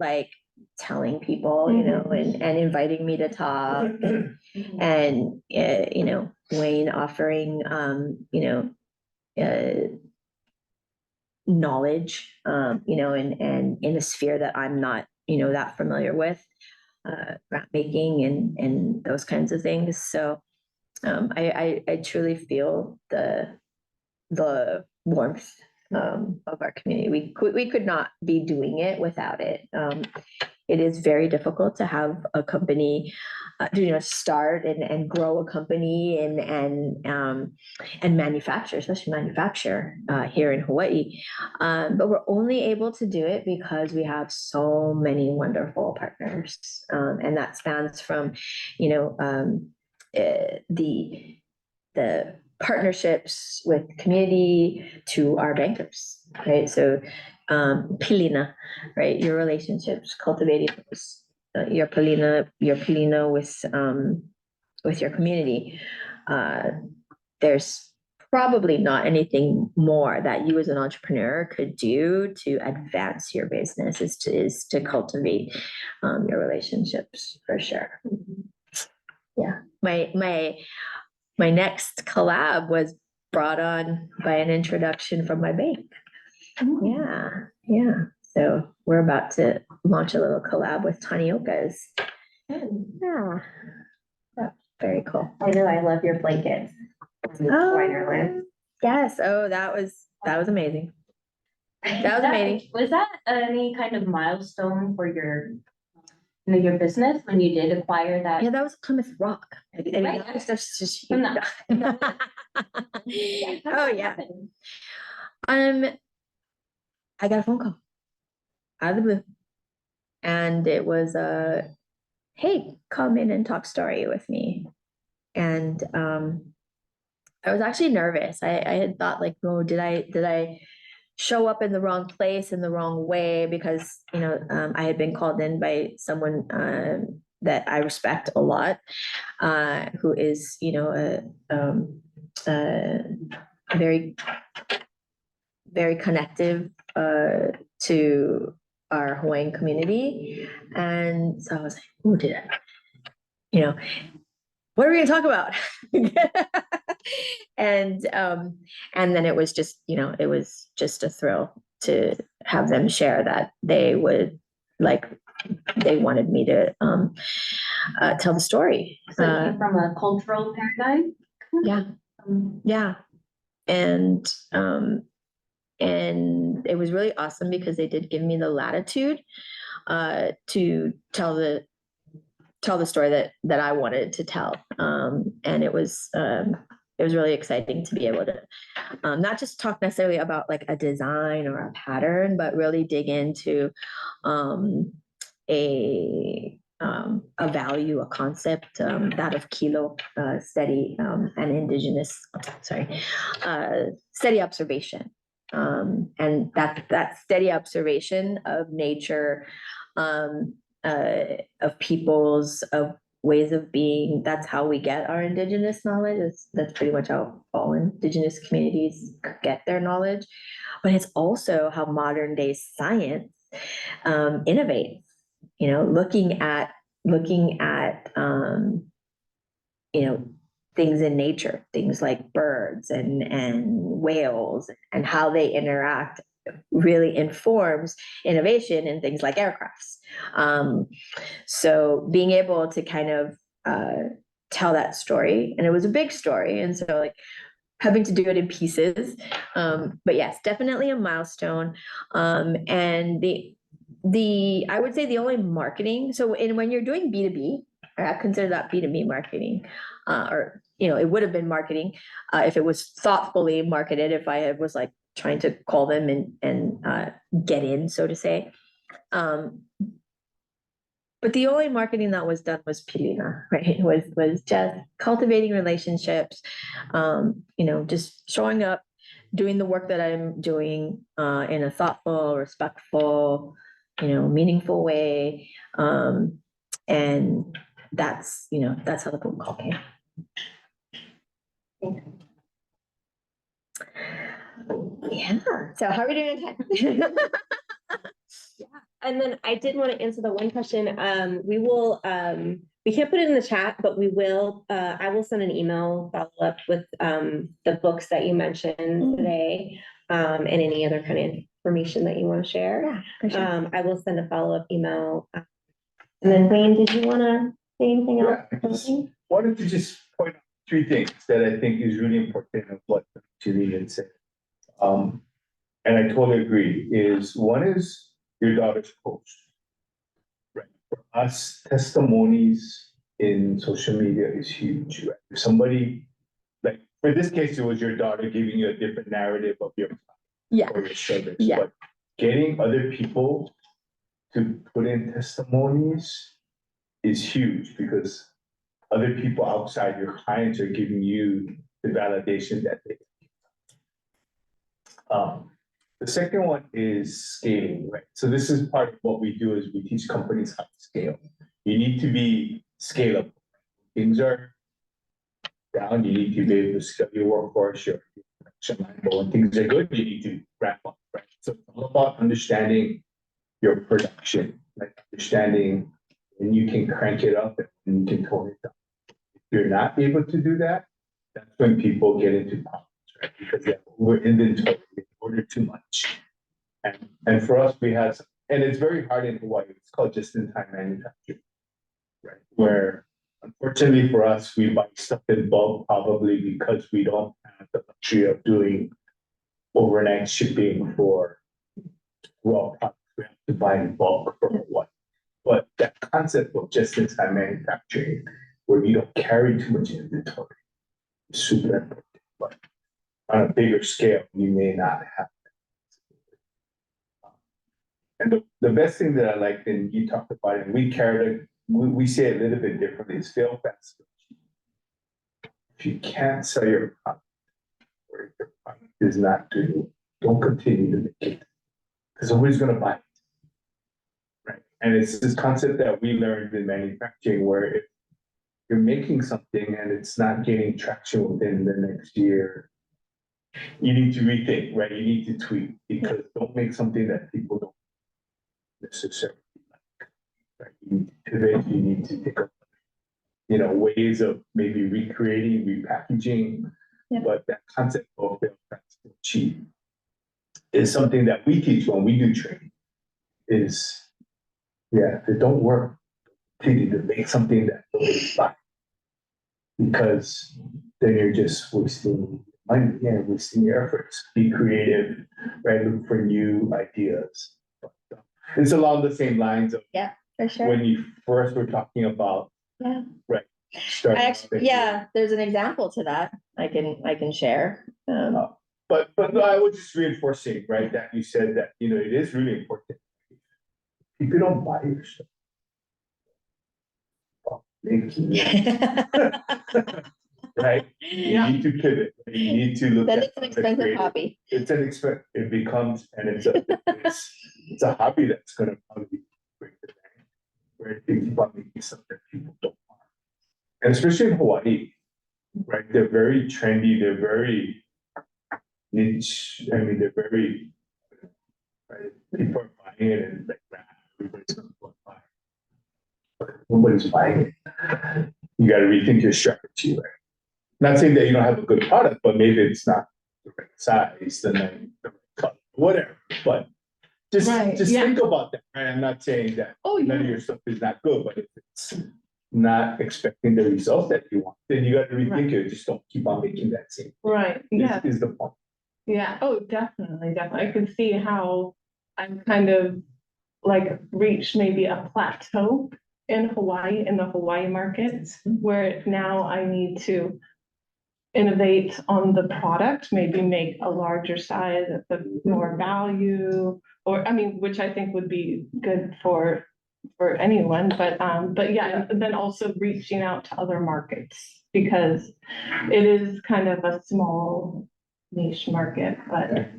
telling people, and inviting me to talk, and Wayne offering knowledge, and in a sphere that I'm not that familiar with, grant making and those kinds of things. So I truly feel the warmth of our community. We could not be doing it without it. It is very difficult to have a company, start and grow a company and manufacture, especially manufacture here in Hawaii. But we're only able to do it because we have so many wonderful partners, and that spans from, the partnerships with community to our bankers, right? So pilina, right? Your relationships, cultivating those, your pilina with your community. There's probably not anything more that you as an entrepreneur could do to advance your business is to cultivate your relationships, for sure. Yeah, my next collab was brought on by an introduction from my bank. Yeah. So we're about to launch a little collab with Tanioka's. Yeah. Very cool. I know, I love your blankets. Oh, yes. Oh, that was amazing. That was amazing. Was that any kind of milestone for your business when you did acquire that? Yeah, that was Plymouth Rock. Right. That was just From huge. Oh yeah. I got a phone call out of the blue, and it was hey, come in and talk story with me. And I was actually nervous. I had thought oh, did I show up in the wrong place in the wrong way, because I had been called in by someone that I respect a lot, who is a very, very connective to our Hawaiian community. And so I was like, oh, did I, what are we gonna talk about? And then it was just a thrill to have them share that they wanted me to tell the story. So it came from a cultural paradigm? Yeah. and it was really awesome because they did give me the latitude to tell the story that I wanted to tell. And it was really exciting to be able to not just talk necessarily about like a design or a pattern, but really dig into a value, a concept, that of kilo, steady and indigenous, steady observation. And that steady observation of nature, of peoples, of ways of being. That's how we get our indigenous knowledge. That's pretty much how all indigenous communities get their knowledge. But it's also how modern day science innovates. You know, looking at things in nature, things like birds and whales and how they interact really informs innovation in things like aircrafts. So being able to kind of tell that story, and it was a big story, and so like having to do it in pieces, but yes, definitely a milestone. And I would say the only marketing, so when you're doing B2B, I consider that B2B marketing, or it would have been marketing if it was thoughtfully marketed, if I was like trying to call them and get in, so to say. But the only marketing that was done was Pilina, right? Was just cultivating relationships, just showing up, doing the work that I'm doing in a thoughtful, respectful, meaningful way. And that's how the phone call came. Yeah. So how are we doing on time? Yeah. And then I did want to answer the one question. We will, we can't put it in the chat, but we will, I will send an email follow up with the books that you mentioned today, and any other kind of information that you want to share. Yeah, for sure. I will send a follow-up email. And then Wayne, did you want to say anything else? I just wanted to just point out 3 things that I think is really important of what Jalene said. And I totally agree, is one is your daughter's post. Right. For us, testimonies in social media is huge. Right? If somebody, like for this case, it was your daughter giving you a different narrative of your or your service. Yeah. But getting other people to put in testimonies is huge, because other people outside your clients are giving you the validation that they. The second one is scaling, right? So this is part of what we do, is we teach companies how to scale. You need to be scalable. Things are down, you need to be able to scale your workforce, your production line. But when things are good, you need to ramp up, right? So it's all about understanding your production, like understanding when you can crank it up and when you can tone it down. If you're not able to do that, that's when people get into problems, right? Because we're inventory, we order too much. And for us, we have, and it's very hard in Hawaii, it's called just-in-time manufacturing, right? Where unfortunately for us, we buy stuff in bulk, probably because we don't have the luxury of doing overnight shipping for raw products. We have to buy in bulk for what? But that concept of just-in-time manufacturing, where you don't carry too much inventory, is super important. But on a bigger scale, you may not have. And the best thing that I liked, and you talked about it, and we carried it, we say it a little bit differently, is fail fast. If you can't sell your product, or if your product is not doing, don't continue to make it, because nobody's going to buy it. Right. And it's this concept that we learned in manufacturing, where if you're making something and it's not gaining traction within the next year, you need to rethink, right? You need to tweak, because don't make something that people don't necessarily like. Right? You need to pivot, you need to pick up, ways of maybe recreating, repackaging. Yeah. But that concept of fail fast and cheap is something that we teach when we do training. Is it don't work. Continue to make something that nobody's buying, because then you're just wasting money, yeah, wasting your efforts. Be creative, right? Look for new ideas. It's along the same lines of For sure. when you first were talking about, Yeah. right? starting off Actually, that yeah, there's an example to that I can share. But I would just reinforcing, right, that you said that, it is really important. If you don't buy your stuff. Well, thank you. Right? You Yeah. need to pivot. You need to look Then at it's an other expensive creative- hobby. It's an expense, it becomes, and it's a hobby that's gonna probably break the bank. Where things about making something that people don't want. And especially in Hawaii, right? They're very trendy, they're very niche, I mean, they're very, right? People are buying it and like, man, everybody's gonna go buy it. But nobody's buying it. You gotta rethink your strategy, right? Not saying that you don't have a good product, but maybe it's not the right size, the right color, whatever, but just Right, yeah. think about that, right? I'm not saying that Oh, none of yeah. your stuff is not good, but if it's not expecting the results that you want, then you gotta rethink it, just don't keep on making that same. Right, yeah. Is the point. Yeah, oh, definitely, definitely. I could see how I'm kind of like reached maybe a plateau in Hawaii, in the Hawaii market, where now I need to innovate on the product, maybe make a larger size at the more value, or I mean, which I think would be good for anyone, but yeah, and then also reaching out to other markets because it is kind of a small niche market, but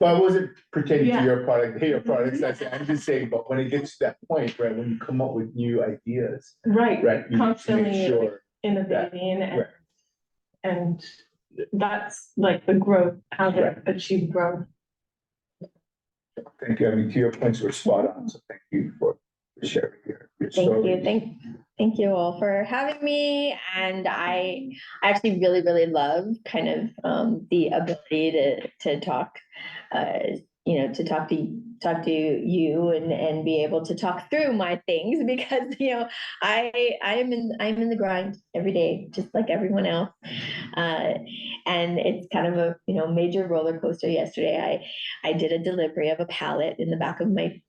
But I wasn't pertaining to Yeah. your product, your products, I'm just saying, but when it gets to that point, right, when you come up with new ideas, right, right, you need to constantly make sure. innovating Right. and that's like the growth, how to Right. achieve growth. Thank you. I mean, to your points were spot on, so thank you for sharing your Thank story. you. Thank you all for having me. And I actually really love kind of the ability to talk, to talk to you and be able to talk through my things because I'm in the grind every day, just like everyone else. And it's kind of a major roller coaster. Yesterday I did a delivery of a pallet in the back of my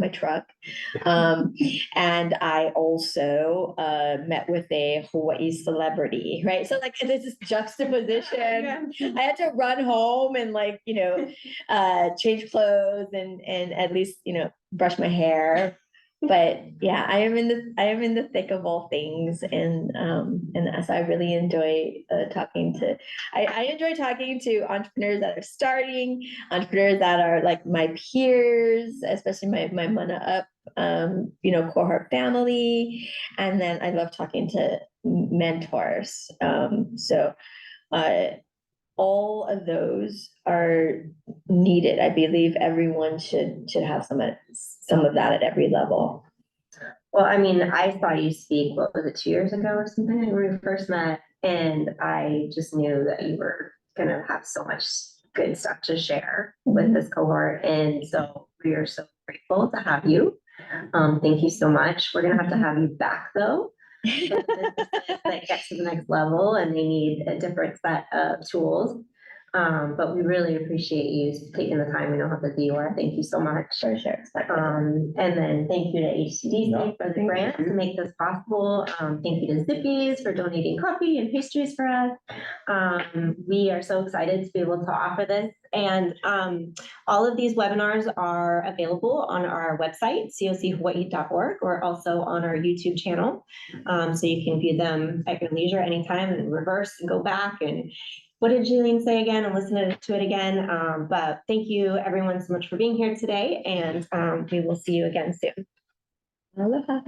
truck. And I also met with a Hawaii celebrity, right? So like there's this juxtaposition. I had to run home and change clothes and at least brush my hair. But yeah, I am in the thick of all things, and so I really enjoy talking to. I enjoy talking to entrepreneurs that are starting, entrepreneurs that are like my peers, especially my Mana Up, cohort family, and then I love talking to mentors. All of those are needed. I believe everyone should have some of that at every level. Well, I mean, I saw you speak, what was it, 2 years ago or something, when we first met, and I just knew that you were gonna have so much good stuff to share with this cohort, and so we are so grateful to have you. Thank you so much. We're gonna have to have you back, though. For the businesses that get to the next level and they need a different set of tools. But we really appreciate you taking the time. We know how busy you are. Thank you so much. For sure. And then thank you to HCDC for the grant to make this possible. Thank you to Zippies for donating coffee and pastries for us. We are so excited to be able to offer this. And all of these webinars are available on our website, cochawaii.org, or also on our YouTube channel. So you can view them at your leisure anytime and reverse and go back and what did Jalene say again and listen to it again. But thank you everyone so much for being here today, and we will see you again soon. Aloha.